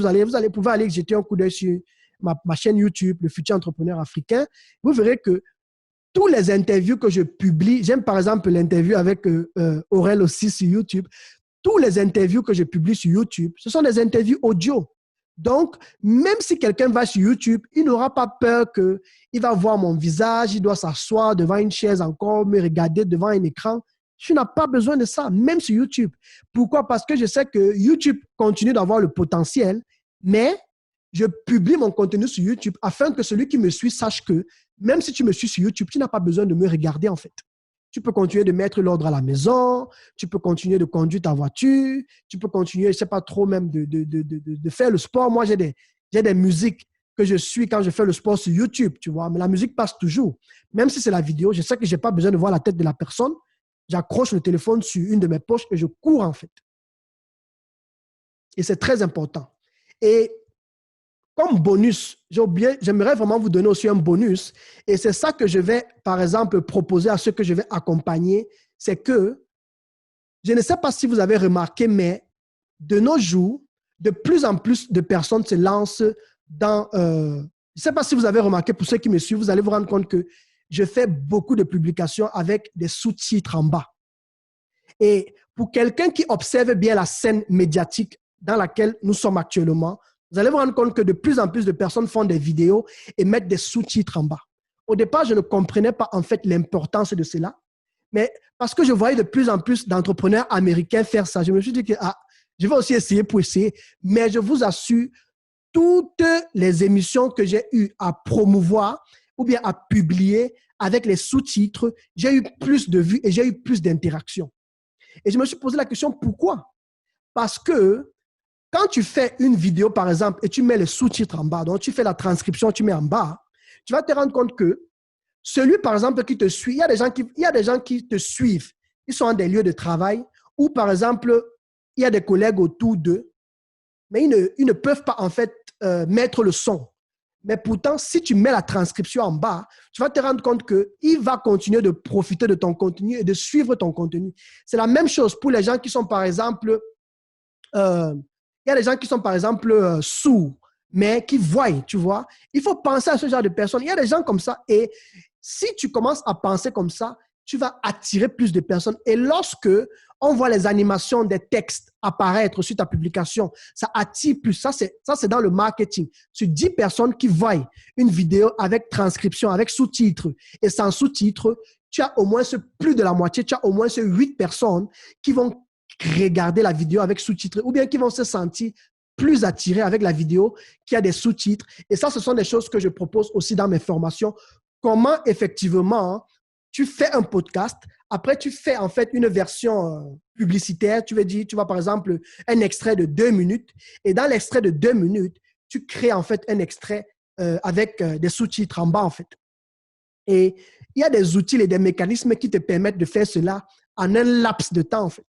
pouvoir aller jeter un coup d'œil sur ma chaîne YouTube, Le Futur Entrepreneur Africain, vous verrez que tous les interviews que je publie, j'aime par exemple l'interview avec Aurel aussi sur YouTube, tous les interviews que je publie sur YouTube, ce sont des interviews audio. Donc, même si quelqu'un va sur YouTube, il n'aura pas peur qu'il va voir mon visage, il doit s'asseoir devant une chaise encore, me regarder devant un écran. Tu n'as pas besoin de ça, même sur YouTube. Pourquoi? Parce que je sais que YouTube continue d'avoir le potentiel, mais je publie mon contenu sur YouTube afin que celui qui me suit sache que même si tu me suis sur YouTube, tu n'as pas besoin de me regarder en fait. Tu peux continuer de mettre l'ordre à la maison, tu peux continuer de conduire ta voiture, tu peux continuer, je ne sais pas trop même, de faire le sport. Moi, j'ai des musiques que je suis quand je fais le sport sur YouTube, tu vois, mais la musique passe toujours. Même si c'est la vidéo, je sais que je n'ai pas besoin de voir la tête de la personne. J'accroche le téléphone sur une de mes poches et je cours en fait. Et c'est très important. Et comme bonus, j'aimerais vraiment vous donner aussi un bonus. Et c'est ça que je vais, par exemple, proposer à ceux que je vais accompagner. C'est que, je ne sais pas si vous avez remarqué, mais de nos jours, de plus en plus de personnes se lancent dans... je ne sais pas si vous avez remarqué, pour ceux qui me suivent, vous allez vous rendre compte que je fais beaucoup de publications avec des sous-titres en bas. Et pour quelqu'un qui observe bien la scène médiatique dans laquelle nous sommes actuellement, vous allez vous rendre compte que de plus en plus de personnes font des vidéos et mettent des sous-titres en bas. Au départ, je ne comprenais pas en fait l'importance de cela, mais parce que je voyais de plus en plus d'entrepreneurs américains faire ça, je me suis dit que je vais aussi essayer pour essayer. Mais je vous assure, toutes les émissions que j'ai eu à promouvoir ou bien à publier avec les sous-titres, j'ai eu plus de vues et j'ai eu plus d'interactions. Et je me suis posé la question, pourquoi? Parce que quand tu fais une vidéo, par exemple, et tu mets les sous-titres en bas, donc tu fais la transcription, tu mets en bas, tu vas te rendre compte que celui, par exemple, qui te suit, il y a des gens qui te suivent. Ils sont dans des lieux de travail ou, par exemple, il y a des collègues autour d'eux, mais ils ne peuvent pas, en fait, mettre le son. Mais pourtant, si tu mets la transcription en bas, tu vas te rendre compte qu'il va continuer de profiter de ton contenu et de suivre ton contenu. C'est la même chose pour les gens qui sont, par exemple, il y a des gens qui sont, par exemple, sourds, mais qui voient, tu vois. Il faut penser à ce genre de personnes. Il y a des gens comme ça. Et si tu commences à penser comme ça, tu vas attirer plus de personnes. Et lorsque on voit les animations des textes apparaître sur ta publication, ça attire plus. Ça, c'est dans le marketing. Sur 10 personnes qui voient une vidéo avec transcription, avec sous-titres et sans sous-titres, tu as au moins plus de la moitié, tu as au moins 8 personnes qui vont regarder la vidéo avec sous-titres ou bien qui vont se sentir plus attirés avec la vidéo qui a des sous-titres. Et ça, ce sont des choses que je propose aussi dans mes formations. Comment effectivement tu fais un podcast, après tu fais en fait une version publicitaire, tu vas par exemple un extrait de 2 minutes et dans l'extrait de 2 minutes, tu crées en fait un extrait avec des sous-titres en bas en fait. Et il y a des outils et des mécanismes qui te permettent de faire cela en un laps de temps en fait.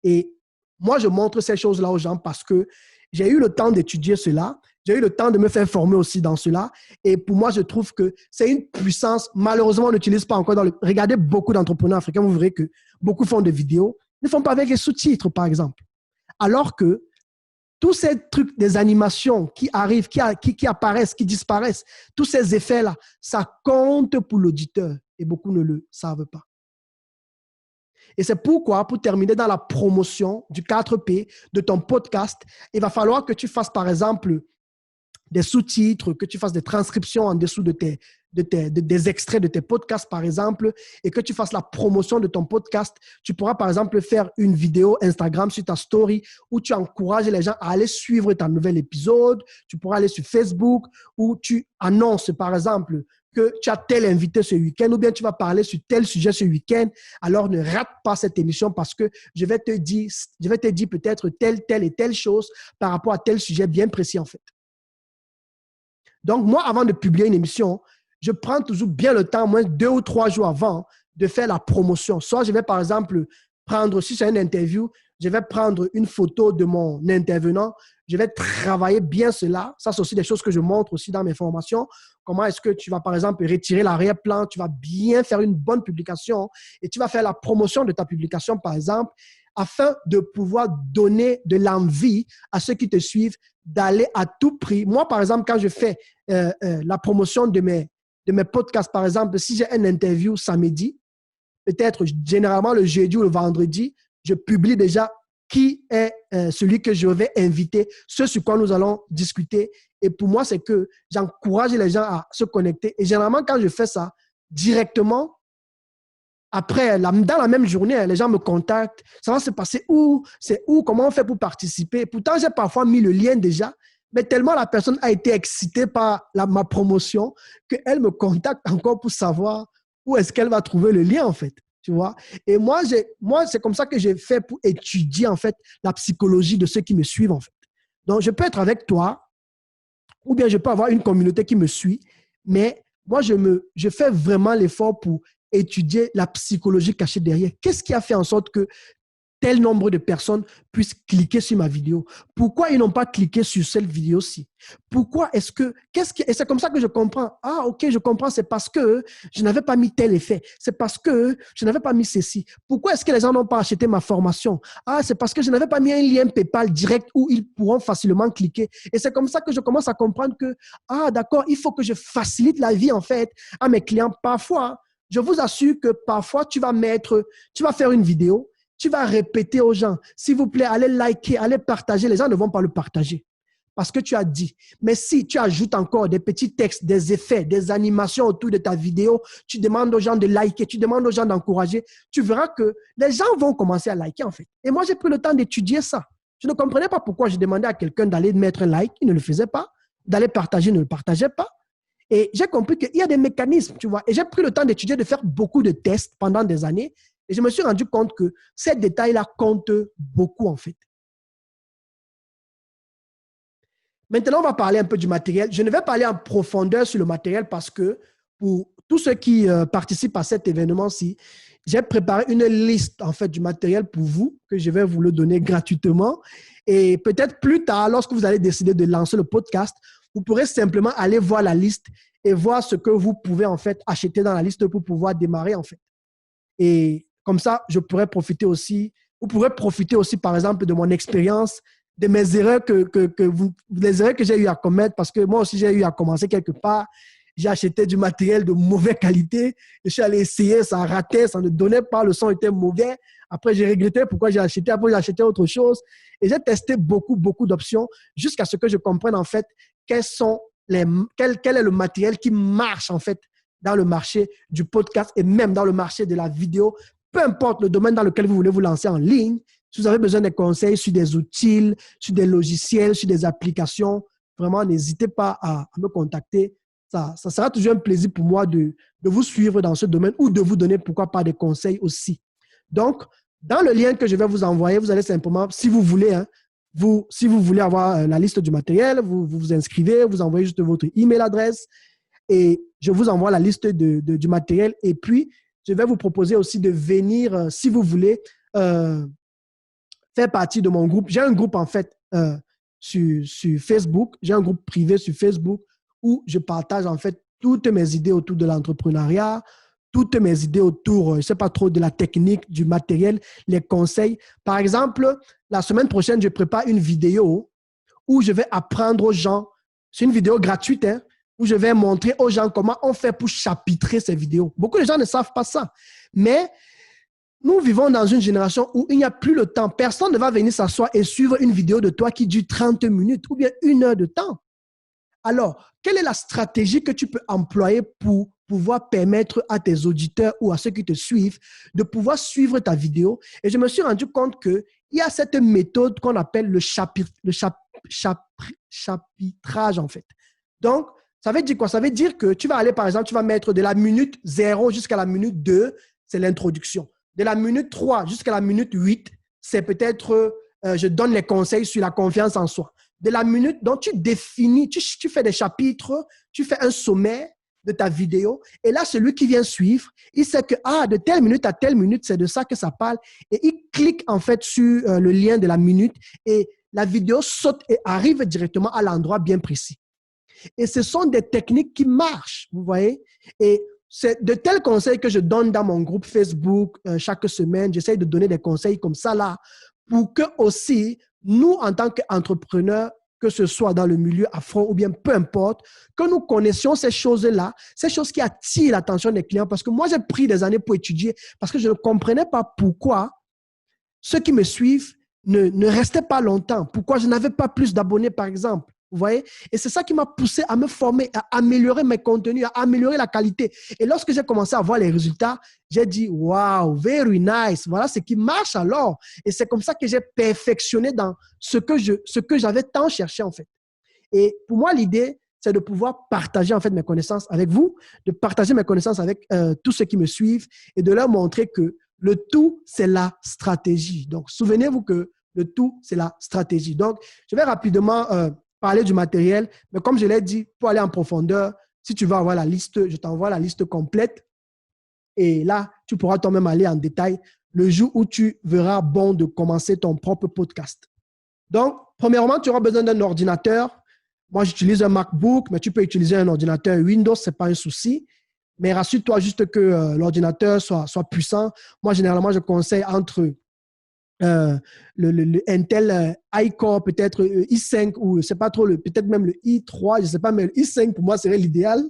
Et moi, je montre ces choses-là aux gens parce que j'ai eu le temps d'étudier cela. J'ai eu le temps de me faire former aussi dans cela. Et pour moi, je trouve que c'est une puissance. Malheureusement, on n'utilise pas encore Regardez beaucoup d'entrepreneurs africains, vous verrez que beaucoup font des vidéos, ne font pas avec les sous-titres, par exemple. Alors que tous ces trucs, des animations qui arrivent, qui apparaissent, qui disparaissent, tous ces effets-là, ça compte pour l'auditeur. Et beaucoup ne le savent pas. Et c'est pourquoi, pour terminer dans la promotion du 4P de ton podcast, il va falloir que tu fasses, par exemple, des sous-titres, que tu fasses des transcriptions en dessous des extraits de tes podcasts, par exemple, et que tu fasses la promotion de ton podcast. Tu pourras, par exemple, faire une vidéo Instagram sur ta story où tu encourages les gens à aller suivre ton nouvel épisode. Tu pourras aller sur Facebook où tu annonces, par exemple, que tu as tel invité ce week-end ou bien tu vas parler sur tel sujet ce week-end. Alors, ne rate pas cette émission parce que je vais te dire peut-être telle et telle chose par rapport à tel sujet bien précis, en fait. Donc, moi, avant de publier une émission, je prends toujours bien le temps, au moins 2 ou 3 jours avant, de faire la promotion. Soit je vais, par exemple, prendre, si c'est une interview, je vais prendre une photo de mon intervenant. Je vais travailler bien cela. Ça, c'est aussi des choses que je montre aussi dans mes formations. Comment est-ce que tu vas, par exemple, retirer l'arrière-plan, tu vas bien faire une bonne publication et tu vas faire la promotion de ta publication, par exemple, afin de pouvoir donner de l'envie à ceux qui te suivent d'aller à tout prix. Moi, par exemple, quand je fais la promotion de mes podcasts, par exemple, si j'ai une interview samedi, peut-être généralement le jeudi ou le vendredi, je publie déjà qui est celui que je vais inviter, ce sur quoi nous allons discuter. Et pour moi, c'est que j'encourage les gens à se connecter. Et généralement, quand je fais ça, directement, après, dans la même journée, les gens me contactent. Ça va se passer où? C'est où? Comment on fait pour participer? Pourtant, j'ai parfois mis le lien déjà, mais tellement la personne a été excitée par ma promotion qu'elle me contacte encore pour savoir où est-ce qu'elle va trouver le lien, en fait. Tu vois? Et moi, c'est comme ça que j'ai fait pour étudier, en fait, la psychologie de ceux qui me suivent, en fait. Donc, je peux être avec toi ou bien je peux avoir une communauté qui me suit, mais moi, je fais vraiment l'effort pour étudier la psychologie cachée derrière. Qu'est-ce qui a fait en sorte que tel nombre de personnes puissent cliquer sur ma vidéo? Pourquoi ils n'ont pas cliqué sur cette vidéo-ci? Pourquoi est-ce que... Et c'est comme ça que je comprends. Ah, ok, je comprends. C'est parce que je n'avais pas mis tel effet. C'est parce que je n'avais pas mis ceci. Pourquoi est-ce que les gens n'ont pas acheté ma formation? Ah, c'est parce que je n'avais pas mis un lien PayPal direct où ils pourront facilement cliquer. Et c'est comme ça que je commence à comprendre que, ah, d'accord, il faut que je facilite la vie, en fait, à mes clients. Parfois, je vous assure que parfois, tu vas faire une vidéo, tu vas répéter aux gens, s'il vous plaît, allez liker, allez partager. Les gens ne vont pas le partager parce que tu as dit. Mais si tu ajoutes encore des petits textes, des effets, des animations autour de ta vidéo, tu demandes aux gens de liker, tu demandes aux gens d'encourager, tu verras que les gens vont commencer à liker en fait. Et moi, j'ai pris le temps d'étudier ça. Je ne comprenais pas pourquoi je demandais à quelqu'un d'aller mettre un like, il ne le faisait pas, d'aller partager, il ne le partageait pas. Et j'ai compris qu'il y a des mécanismes, tu vois. Et j'ai pris le temps d'étudier, de faire beaucoup de tests pendant des années. Et je me suis rendu compte que ces détails-là comptent beaucoup, en fait. Maintenant, on va parler un peu du matériel. Je ne vais pas aller en profondeur sur le matériel parce que pour tous ceux qui participent à cet événement-ci, j'ai préparé une liste, en fait, du matériel pour vous que je vais vous le donner gratuitement. Et peut-être plus tard, lorsque vous allez décider de lancer le podcast, Vous pourrez simplement aller voir la liste et voir ce que vous pouvez en fait acheter dans la liste pour pouvoir démarrer en fait. Et comme ça, je pourrais profiter aussi, vous pourrez profiter aussi par exemple de mon expérience, de mes erreurs les erreurs que j'ai eu à commettre parce que moi aussi j'ai eu à commencer quelque part. J'ai acheté du matériel de mauvaise qualité. Je suis allé essayer, ça ratait, ça ne donnait pas, le son était mauvais. Après, j'ai regretté pourquoi j'ai acheté. Après, j'ai acheté autre chose. Et j'ai testé beaucoup d'options jusqu'à ce que je comprenne en fait quel est le matériel qui marche en fait dans le marché du podcast et même dans le marché de la vidéo. Peu importe le domaine dans lequel vous voulez vous lancer en ligne, si vous avez besoin de conseils sur des outils, sur des logiciels, sur des applications, vraiment, n'hésitez pas à me contacter. Ça sera toujours un plaisir pour moi de vous suivre dans ce domaine ou de vous donner, pourquoi pas, des conseils aussi. Donc, dans le lien que je vais vous envoyer, vous allez simplement, si vous voulez, si vous voulez avoir la liste du matériel, vous vous inscrivez, vous envoyez juste votre email adresse et je vous envoie la liste du matériel. Et puis, je vais vous proposer aussi de venir, si vous voulez, faire partie de mon groupe. J'ai un groupe, en fait, sur Facebook. J'ai un groupe privé sur Facebook où je partage, en fait, toutes mes idées autour de l'entrepreneuriat, toutes mes idées autour, je ne sais pas trop, de la technique, du matériel, les conseils. Par exemple, la semaine prochaine, je prépare une vidéo où je vais apprendre aux gens, c'est une vidéo gratuite, où je vais montrer aux gens comment on fait pour chapitrer ces vidéos. Beaucoup de gens ne savent pas ça. Mais nous vivons dans une génération où il n'y a plus le temps. Personne ne va venir s'asseoir et suivre une vidéo de toi qui dure 30 minutes ou bien 1 heure de temps. Alors, quelle est la stratégie que tu peux employer pour pouvoir permettre à tes auditeurs ou à ceux qui te suivent de pouvoir suivre ta vidéo? Et je me suis rendu compte qu'il y a cette méthode qu'on appelle le chapitrage, en fait. Donc, ça veut dire quoi? Ça veut dire que tu vas aller, par exemple, tu vas mettre de la minute 0 jusqu'à la minute 2, c'est l'introduction. De la minute 3 jusqu'à la minute 8, c'est peut-être, je donne les conseils sur la confiance en soi. De la minute, donc tu définis, tu fais des chapitres, tu fais un sommaire de ta vidéo. Et là, celui qui vient suivre, il sait que de telle minute à telle minute, c'est de ça que ça parle. Et il clique en fait sur le lien de la minute et la vidéo saute et arrive directement à l'endroit bien précis. Et ce sont des techniques qui marchent, vous voyez. Et c'est de tels conseils que je donne dans mon groupe Facebook chaque semaine. J'essaie de donner des conseils comme ça là pour que aussi, nous, en tant qu'entrepreneurs, que ce soit dans le milieu afro ou bien peu importe, que nous connaissions ces choses-là, ces choses qui attirent l'attention des clients. Parce que moi, j'ai pris des années pour étudier parce que je ne comprenais pas pourquoi ceux qui me suivent ne restaient pas longtemps. Pourquoi je n'avais pas plus d'abonnés, par exemple. Vous voyez? Et c'est ça qui m'a poussé à me former, à améliorer mes contenus, à améliorer la qualité. Et lorsque j'ai commencé à voir les résultats, j'ai dit, wow, very nice. Voilà ce qui marche alors. Et c'est comme ça que j'ai perfectionné dans ce que j'avais tant cherché, en fait. Et pour moi, l'idée, c'est de pouvoir partager, en fait, mes connaissances avec vous, de partager mes connaissances avec tous ceux qui me suivent et de leur montrer que le tout, c'est la stratégie. Donc, souvenez-vous que le tout, c'est la stratégie. Donc, je vais rapidement parler du matériel, mais comme je l'ai dit, pour aller en profondeur, si tu veux avoir la liste, je t'envoie la liste complète et là, tu pourras toi-même aller en détail le jour où tu verras bon de commencer ton propre podcast. Donc, premièrement, tu auras besoin d'un ordinateur. Moi, j'utilise un MacBook, mais tu peux utiliser un ordinateur Windows, ce n'est pas un souci. Mais rassure-toi juste que l'ordinateur soit puissant. Moi, généralement, je conseille entre le Intel iCore, peut-être i5 ou je ne sais pas trop, peut-être même le i3, je ne sais pas, mais le i5 pour moi serait l'idéal.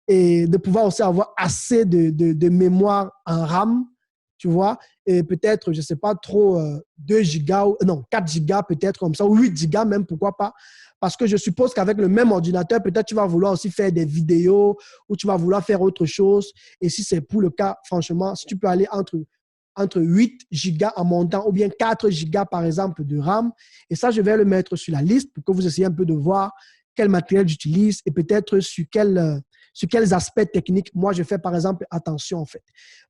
Et de pouvoir aussi avoir assez de mémoire en RAM, tu vois, et peut-être, je ne sais pas trop, 2 gigas, non, 4 gigas peut-être comme ça, ou 8 gigas même, pourquoi pas. Parce que je suppose qu'avec le même ordinateur, peut-être tu vas vouloir aussi faire des vidéos ou tu vas vouloir faire autre chose. Et si c'est pour le cas, franchement, si tu peux aller entre 8 gigas en montant ou bien 4 gigas, par exemple, de RAM. Et ça, je vais le mettre sur la liste pour que vous essayiez un peu de voir quel matériel j'utilise et peut-être sur quels aspects techniques, moi, je fais, par exemple, attention, en fait.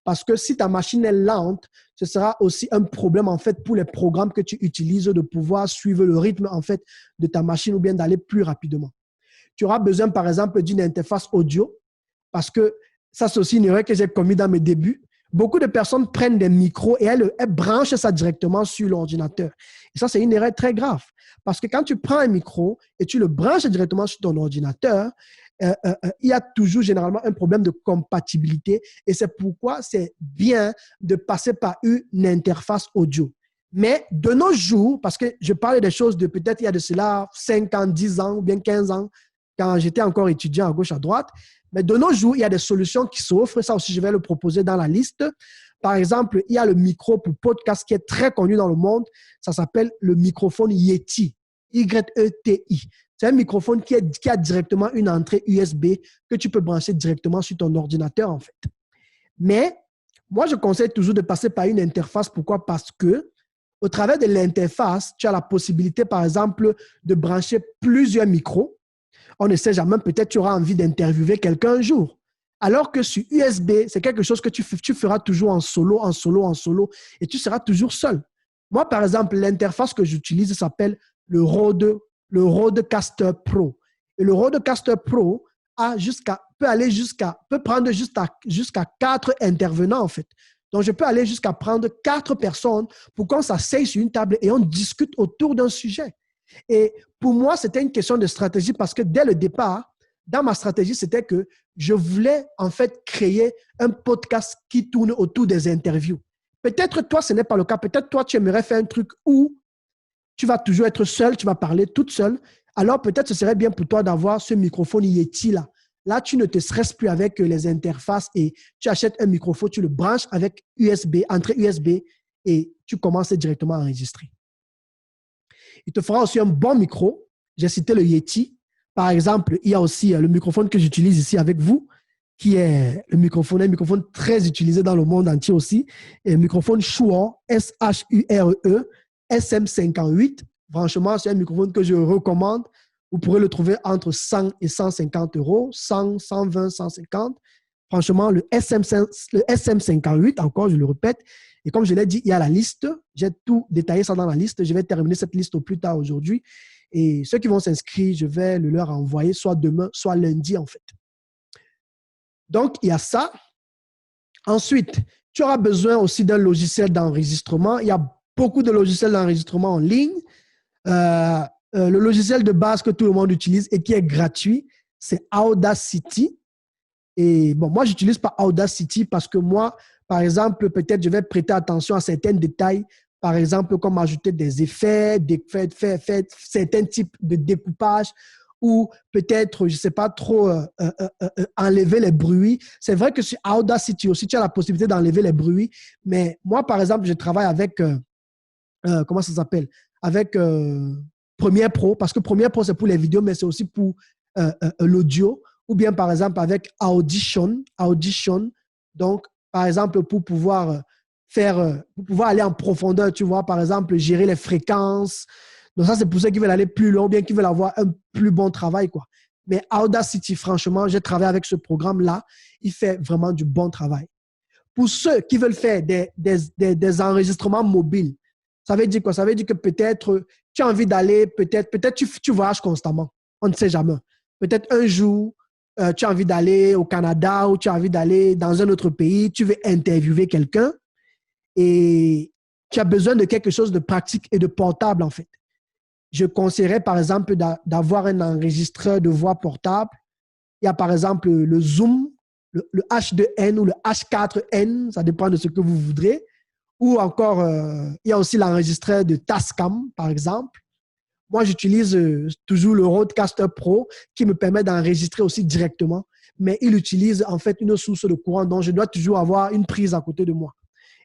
Parce que si ta machine est lente, ce sera aussi un problème, en fait, pour les programmes que tu utilises de pouvoir suivre le rythme, en fait, de ta machine ou bien d'aller plus rapidement. Tu auras besoin, par exemple, d'une interface audio parce que ça, c'est aussi une erreur que j'ai commise dans mes débuts. Beaucoup de personnes prennent des micros et elles branchent ça directement sur l'ordinateur. Et ça, c'est une erreur très grave Parce que quand tu prends un micro et tu le branches directement sur ton ordinateur, il y a toujours généralement un problème de compatibilité et c'est pourquoi c'est bien de passer par une interface audio. Mais de nos jours, parce que je parlais des choses de peut-être il y a de cela 5 ans, 10 ans ou bien 15 ans, quand j'étais encore étudiant à gauche, à droite, mais de nos jours, il y a des solutions qui s'offrent. Ça aussi, je vais le proposer dans la liste. Par exemple, il y a le micro pour podcast qui est très connu dans le monde. Ça s'appelle le microphone Yeti. Y-E-T-I. C'est un microphone qui a directement une entrée USB que tu peux brancher directement sur ton ordinateur, en fait. Mais moi, je conseille toujours de passer par une interface. Pourquoi? Parce que au travers de l'interface, tu as la possibilité, par exemple, de brancher plusieurs micros. On ne sait jamais, peut-être tu auras envie d'interviewer quelqu'un un jour. Alors que sur USB, c'est quelque chose que tu feras toujours en solo, en solo, en solo, et tu seras toujours seul. Moi, par exemple, l'interface que j'utilise s'appelle le Rodecaster Pro. Et le Rodecaster Pro peut prendre jusqu'à 4 intervenants, en fait. Donc, je peux aller jusqu'à prendre 4 personnes pour qu'on s'asseye sur une table et on discute autour d'un sujet. Et pour moi, c'était une question de stratégie parce que dès le départ, dans ma stratégie, c'était que je voulais en fait créer un podcast qui tourne autour des interviews. Peut-être toi, ce n'est pas le cas. Peut-être toi, tu aimerais faire un truc où tu vas toujours être seul, tu vas parler toute seule. Alors peut-être ce serait bien pour toi d'avoir ce microphone Yeti là. Là, tu ne te stresses plus avec les interfaces et tu achètes un microphone, tu le branches avec USB, entrée USB et tu commences directement à enregistrer. Il te fera aussi un bon micro. J'ai cité le Yeti. Par exemple, il y a aussi le microphone que j'utilise ici avec vous, qui est un microphone très utilisé dans le monde entier aussi. Et le microphone Shure, S-H-U-R-E, SM58. Franchement, c'est un microphone que je recommande. Vous pourrez le trouver entre 100 et 150 euros, 100, 120, 150. Franchement, le SM58, encore, je le répète. Et comme je l'ai dit, il y a la liste. J'ai tout détaillé ça dans la liste. Je vais terminer cette liste au plus tard aujourd'hui. Et ceux qui vont s'inscrire, je vais le leur envoyer soit demain, soit lundi, en fait. Donc, il y a ça. Ensuite, tu auras besoin aussi d'un logiciel d'enregistrement. Il y a beaucoup de logiciels d'enregistrement en ligne. Le logiciel de base que tout le monde utilise et qui est gratuit, c'est Audacity. Et bon, moi, je n'utilise pas Audacity parce que moi, par exemple, peut-être je vais prêter attention à certains détails, par exemple, comme ajouter des effets, faire certains types de découpage ou peut-être, je ne sais pas trop, enlever les bruits. C'est vrai que sur Audacity aussi, tu as la possibilité d'enlever les bruits, mais moi, par exemple, je travaille avec, comment ça s'appelle? Avec Premiere Pro, parce que Premiere Pro, c'est pour les vidéos, mais c'est aussi pour l'audio, ou bien, par exemple, avec Audition. Donc, par exemple, pour pouvoir aller en profondeur, tu vois, par exemple, gérer les fréquences. Donc, ça, c'est pour ceux qui veulent aller plus loin, ou bien qui veulent avoir un plus bon travail, quoi. Mais Audacity, franchement, j'ai travaillé avec ce programme-là. Il fait vraiment du bon travail. Pour ceux qui veulent faire des enregistrements mobiles, ça veut dire quoi? Ça veut dire que peut-être tu as envie d'aller, peut-être tu voyages constamment. On ne sait jamais. Peut-être un jour, tu as envie d'aller au Canada ou tu as envie d'aller dans un autre pays, tu veux interviewer quelqu'un et tu as besoin de quelque chose de pratique et de portable, en fait. Je conseillerais, par exemple, d'avoir un enregistreur de voix portable. Il y a, par exemple, le Zoom, le H2N ou le H4N, ça dépend de ce que vous voudrez. Ou encore, il y a aussi l'enregistreur de Tascam, par exemple. Moi, j'utilise toujours le Rodecaster Pro qui me permet d'enregistrer aussi directement, mais il utilise en fait une source de courant, donc je dois toujours avoir une prise à côté de moi,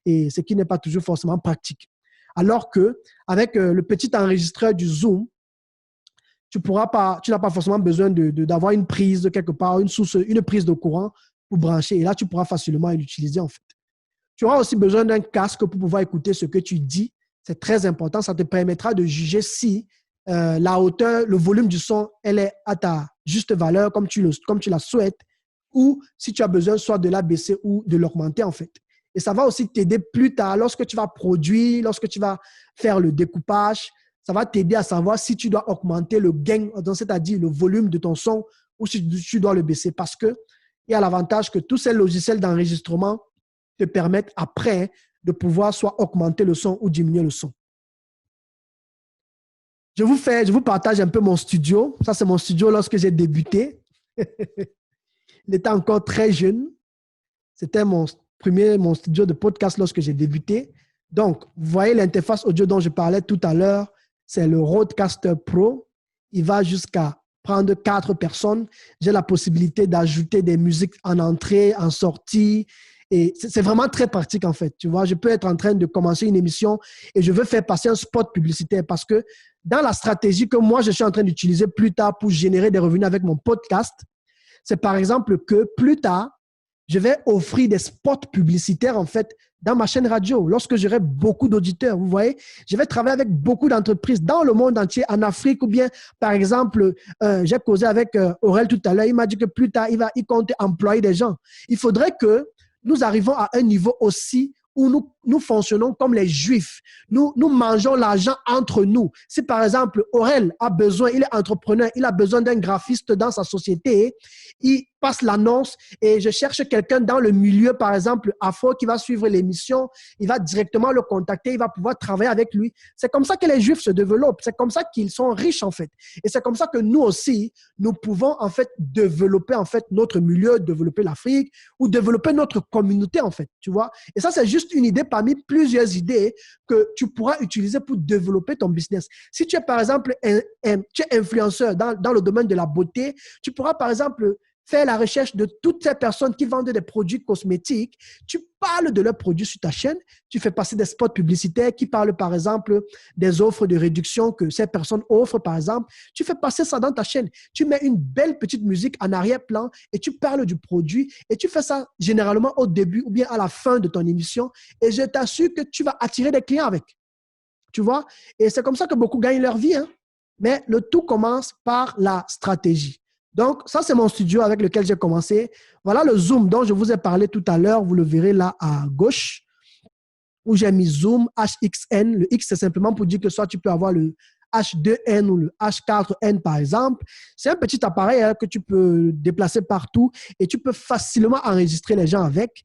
et ce qui n'est pas toujours forcément pratique. Alors qu'avec le petit enregistreur du Zoom, tu n'as pas forcément besoin d'avoir une prise de quelque part, une prise de courant pour brancher, et là, tu pourras facilement l'utiliser en fait. Tu auras aussi besoin d'un casque pour pouvoir écouter ce que tu dis. C'est très important. Ça te permettra de juger si la hauteur, le volume du son, elle est à ta juste valeur comme tu la souhaites ou si tu as besoin soit de l'abaisser ou de l'augmenter en fait. Et ça va aussi t'aider plus tard lorsque tu vas produire, lorsque tu vas faire le découpage. Ça va t'aider à savoir si tu dois augmenter le gain, c'est-à-dire le volume de ton son ou si tu dois le baisser parce qu'il y a l'avantage que tous ces logiciels d'enregistrement te permettent après de pouvoir soit augmenter le son ou diminuer le son. je vous partage un peu mon studio. Ça, c'est mon studio lorsque j'ai débuté. Il était encore très jeune. C'était mon studio de podcast lorsque j'ai débuté. Donc, vous voyez l'interface audio dont je parlais tout à l'heure, c'est le Rodecaster Pro. Il va jusqu'à prendre 4 personnes. J'ai la possibilité d'ajouter des musiques en entrée, en sortie. Et c'est vraiment très pratique, en fait. Tu vois, je peux être en train de commencer une émission et je veux faire passer un spot publicitaire parce que dans la stratégie que moi, je suis en train d'utiliser plus tard pour générer des revenus avec mon podcast, c'est par exemple que plus tard, je vais offrir des spots publicitaires, en fait, dans ma chaîne radio. Lorsque j'aurai beaucoup d'auditeurs, vous voyez, je vais travailler avec beaucoup d'entreprises dans le monde entier, en Afrique, ou bien, par exemple, j'ai causé avec Aurel tout à l'heure, il m'a dit que plus tard, il compte employer des gens. Il faudrait que nous arrivons à un niveau aussi où nous fonctionnons comme les Juifs. Nous mangeons l'argent entre nous. Si, par exemple, Aurel a besoin, il est entrepreneur, il a besoin d'un graphiste dans sa société, il passe l'annonce et je cherche quelqu'un dans le milieu, par exemple, afro, qui va suivre l'émission, il va directement le contacter, il va pouvoir travailler avec lui. C'est comme ça que les Juifs se développent. C'est comme ça qu'ils sont riches, en fait. Et c'est comme ça que nous aussi, nous pouvons, en fait, développer, en fait, notre milieu, développer l'Afrique ou développer notre communauté, en fait, tu vois. Et ça, c'est juste une idée parmi plusieurs idées que tu pourras utiliser pour développer ton business. Si tu es, par exemple, tu es influenceur dans le domaine de la beauté, tu pourras, par exemple, faire la recherche de toutes ces personnes qui vendent des produits cosmétiques. Tu parles de leurs produits sur ta chaîne. Tu fais passer des spots publicitaires qui parlent, par exemple, des offres de réduction que ces personnes offrent, par exemple. Tu fais passer ça dans ta chaîne. Tu mets une belle petite musique en arrière-plan et tu parles du produit. Et tu fais ça généralement au début ou bien à la fin de ton émission. Et je t'assure que tu vas attirer des clients avec. Tu vois? Et c'est comme ça que beaucoup gagnent leur vie, hein? Mais le tout commence par la stratégie. Donc, ça, c'est mon studio avec lequel j'ai commencé. Voilà le Zoom dont je vous ai parlé tout à l'heure. Vous le verrez là à gauche, où j'ai mis Zoom HXN. Le X, c'est simplement pour dire que soit tu peux avoir le H2N ou le H4N, par exemple. C'est un petit appareil que tu peux déplacer partout et tu peux facilement enregistrer les gens avec.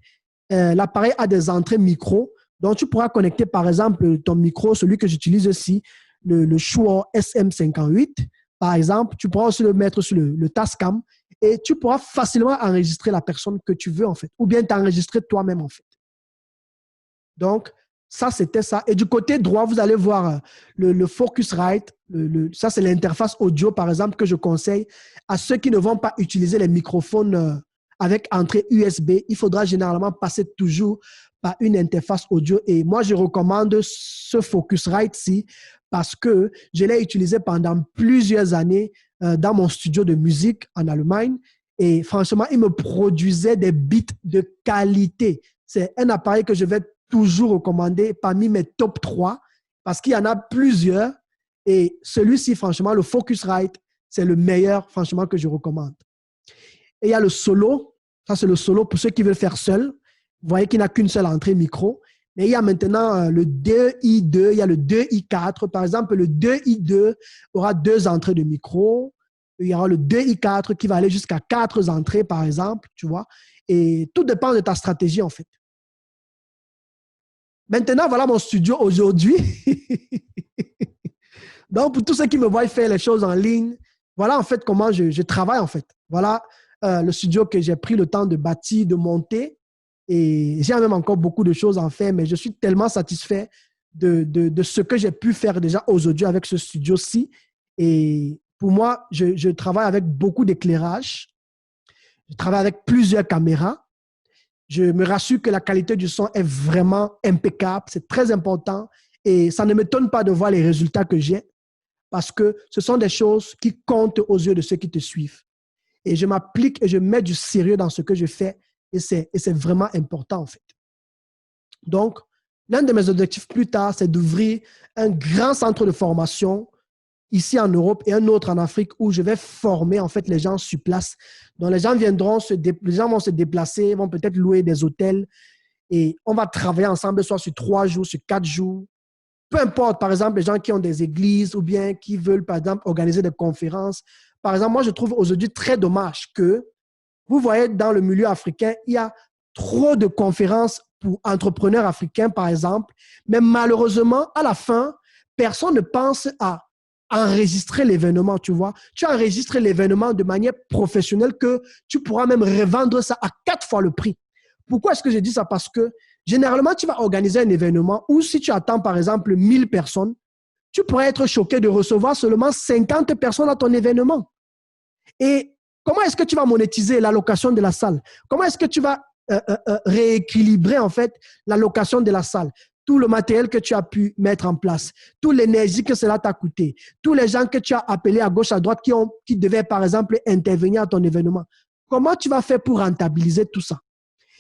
L'appareil a des entrées micro. Donc, tu pourras connecter, par exemple, ton micro, celui que j'utilise ici, le Shure SM58. Par exemple, tu pourras aussi le mettre sur le Tascam et tu pourras facilement enregistrer la personne que tu veux, en fait, ou bien t'enregistrer toi-même, en fait. Donc, ça, c'était ça. Et du côté droit, vous allez voir le Focusrite. Ça, c'est l'interface audio, par exemple, que je conseille à ceux qui ne vont pas utiliser les microphones avec entrée USB. Il faudra généralement passer toujours par une interface audio. Et moi, je recommande ce Focusrite-ci parce que je l'ai utilisé pendant plusieurs années dans mon studio de musique en Allemagne. Et franchement, il me produisait des beats de qualité. C'est un appareil que je vais toujours recommander parmi mes top 3 parce qu'il y en a plusieurs. Et celui-ci, franchement, le Focusrite, c'est le meilleur, franchement, que je recommande. Et il y a le solo. Ça, c'est le solo pour ceux qui veulent faire seul. Vous voyez qu'il n'a qu'une seule entrée micro. Mais il y a maintenant le 2i2, il y a le 2i4. Par exemple, le 2i2 aura 2 entrées de micro. Il y aura le 2i4 qui va aller jusqu'à 4 entrées, par exemple, tu vois. Et tout dépend de ta stratégie, en fait. Maintenant, voilà mon studio aujourd'hui. Donc, pour tous ceux qui me voient faire les choses en ligne, voilà en fait comment je travaille, en fait. Voilà le studio que j'ai pris le temps de bâtir, de monter. Et j'ai même encore beaucoup de choses à faire, mais je suis tellement satisfait de ce que j'ai pu faire déjà aujourd'hui avec ce studio-ci. Et pour moi, je travaille avec beaucoup d'éclairage. Je travaille avec plusieurs caméras. Je me rassure que la qualité du son est vraiment impeccable. C'est très important. Et ça ne m'étonne pas de voir les résultats que j'ai parce que ce sont des choses qui comptent aux yeux de ceux qui te suivent. Et je m'applique et je mets du sérieux dans ce que je fais. Et c'est vraiment important, en fait. Donc, l'un de mes objectifs plus tard, c'est d'ouvrir un grand centre de formation ici en Europe et un autre en Afrique où je vais former en fait les gens sur place. Donc, les gens vont se déplacer, vont peut-être louer des hôtels et on va travailler ensemble, soit sur 3 jours, sur 4 jours. Peu importe, par exemple, les gens qui ont des églises ou bien qui veulent, par exemple, organiser des conférences. Par exemple, moi, je trouve aujourd'hui très dommage que, vous voyez, dans le milieu africain, il y a trop de conférences pour entrepreneurs africains, par exemple, mais malheureusement, à la fin, personne ne pense à enregistrer l'événement, tu vois. Tu enregistres l'événement de manière professionnelle que tu pourras même revendre ça à 4 fois le prix. Pourquoi est-ce que je dis ça? Parce que généralement, tu vas organiser un événement où si tu attends par exemple 1000 personnes, tu pourrais être choqué de recevoir seulement 50 personnes à ton événement. Et comment est-ce que tu vas monétiser la location de la salle? Comment est-ce que tu vas rééquilibrer en fait la location de la salle? Tout le matériel que tu as pu mettre en place, toute l'énergie que cela t'a coûté, tous les gens que tu as appelés à gauche, à droite qui devaient par exemple intervenir à ton événement. Comment tu vas faire pour rentabiliser tout ça?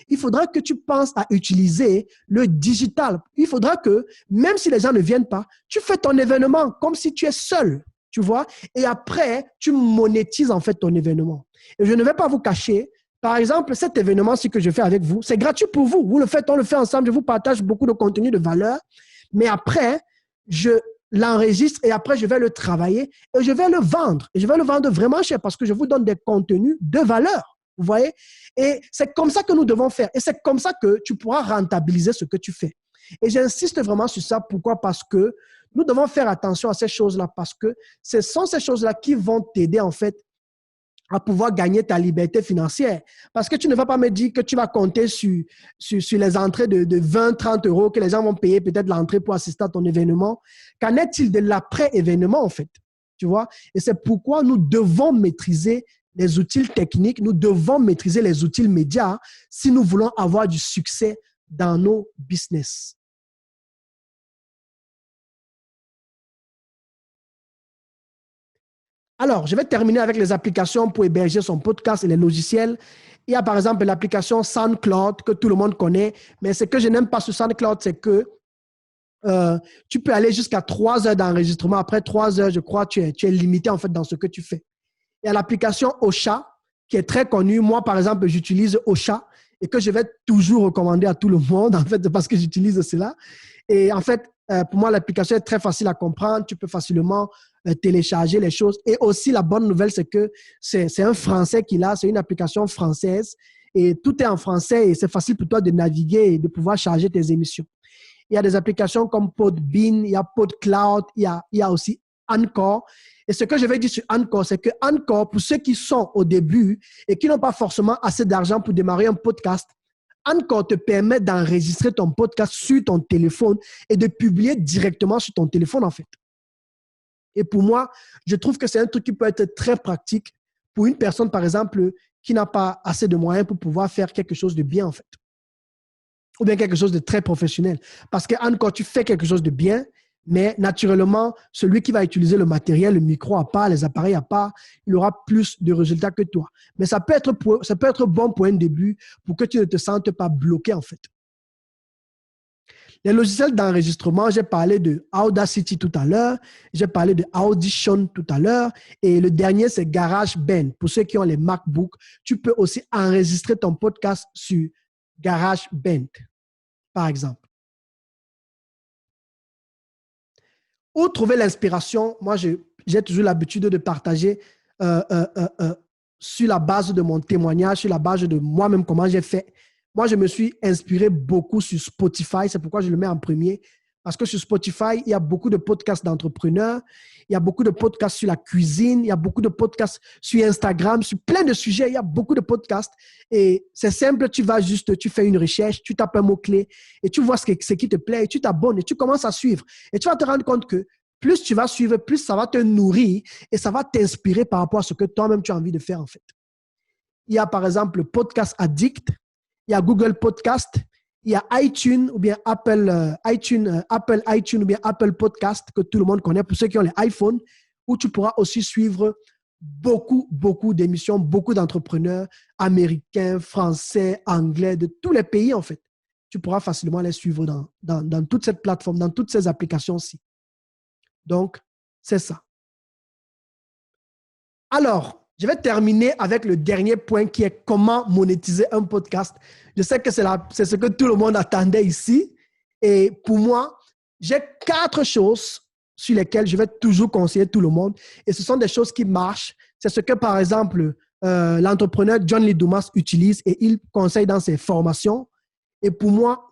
Il faudra que tu penses à utiliser le digital. Il faudra que, même si les gens ne viennent pas, tu fais ton événement comme si tu es seul, tu vois, et après, tu monétises en fait ton événement. Et je ne vais pas vous cacher, par exemple, cet événement-ci que je fais avec vous, c'est gratuit pour vous. Vous le faites, on le fait ensemble, je vous partage beaucoup de contenu de valeur, mais après, je l'enregistre et après, je vais le travailler et je vais le vendre. Et je vais le vendre vraiment cher parce que je vous donne des contenus de valeur. Vous voyez? Et c'est comme ça que nous devons faire. Et c'est comme ça que tu pourras rentabiliser ce que tu fais. Et j'insiste vraiment sur ça. Pourquoi? Parce que nous devons faire attention à ces choses-là parce que ce sont ces choses-là qui vont t'aider en fait à pouvoir gagner ta liberté financière. Parce que tu ne vas pas me dire que tu vas compter sur les entrées de 20, 30 euros que les gens vont payer peut-être l'entrée pour assister à ton événement. Qu'en est-il de l'après-événement en fait? Tu vois? Et c'est pourquoi nous devons maîtriser les outils techniques, nous devons maîtriser les outils médias si nous voulons avoir du succès dans nos business. Alors, je vais terminer avec les applications pour héberger son podcast et les logiciels. Il y a par exemple l'application SoundCloud que tout le monde connaît, mais ce que je n'aime pas sur SoundCloud, c'est que tu peux aller jusqu'à 3 heures d'enregistrement. Après 3 heures, je crois, tu es limité en fait dans ce que tu fais. Il y a l'application Ocha qui est très connue. Moi, par exemple, j'utilise Ocha et que je vais toujours recommander à tout le monde en fait parce que j'utilise cela. Et en fait, pour moi, l'application est très facile à comprendre. Tu peux facilement télécharger les choses. Et aussi, la bonne nouvelle, c'est que c'est un Français qui l'a. C'est une application française et tout est en français et c'est facile pour toi de naviguer et de pouvoir charger tes émissions. Il y a des applications comme Podbean, il y a PodCloud, il y a aussi Anchor. Et ce que je vais dire sur Anchor, c'est que Anchor, pour ceux qui sont au début et qui n'ont pas forcément assez d'argent pour démarrer un podcast, Anchor te permet d'enregistrer ton podcast sur ton téléphone et de publier directement sur ton téléphone, en fait. Et pour moi, je trouve que c'est un truc qui peut être très pratique pour une personne, par exemple, qui n'a pas assez de moyens pour pouvoir faire quelque chose de bien, en fait. Ou bien quelque chose de très professionnel. Parce que Anchor, tu fais quelque chose de bien, mais naturellement, celui qui va utiliser le matériel, le micro à part, les appareils à part, il aura plus de résultats que toi. Mais ça peut être bon pour un début, pour que tu ne te sentes pas bloqué, en fait. Les logiciels d'enregistrement, j'ai parlé de Audacity tout à l'heure, j'ai parlé de Audition tout à l'heure, et le dernier, c'est GarageBand. Pour ceux qui ont les MacBooks, tu peux aussi enregistrer ton podcast sur GarageBand, par exemple. Où trouver l'inspiration? Moi, j'ai toujours l'habitude de partager euh, euh, euh, euh, sur la base de mon témoignage, sur la base de moi-même, comment j'ai fait. Moi, je me suis inspiré beaucoup sur Spotify. C'est pourquoi je le mets en premier. Parce que sur Spotify, il y a beaucoup de podcasts d'entrepreneurs. Il y a beaucoup de podcasts sur la cuisine. Il y a beaucoup de podcasts sur Instagram, sur plein de sujets. Il y a beaucoup de podcasts. Et c'est simple, tu fais une recherche, tu tapes un mot-clé et tu vois ce qui te plaît et tu t'abonnes et tu commences à suivre. Et tu vas te rendre compte que plus tu vas suivre, plus ça va te nourrir et ça va t'inspirer par rapport à ce que toi-même tu as envie de faire en fait. Il y a par exemple le Podcast Addict, il y a Google Podcast, il y a iTunes ou bien Apple iTunes ou bien Apple Podcast que tout le monde connaît pour ceux qui ont les iPhones, où tu pourras aussi suivre beaucoup d'émissions, beaucoup d'entrepreneurs américains, français, anglais, de tous les pays en fait. Tu pourras facilement les suivre dans toute cette plateforme, dans toutes ces applications-ci. Donc, c'est ça. Alors, je vais terminer avec le dernier point qui est comment monétiser un podcast. Je sais que c'est ce que tout le monde attendait ici. Et pour moi, j'ai 4 choses sur lesquelles je vais toujours conseiller tout le monde. Et ce sont des choses qui marchent. C'est ce que, par exemple, l'entrepreneur John Lee Dumas utilise et il conseille dans ses formations. Et pour moi,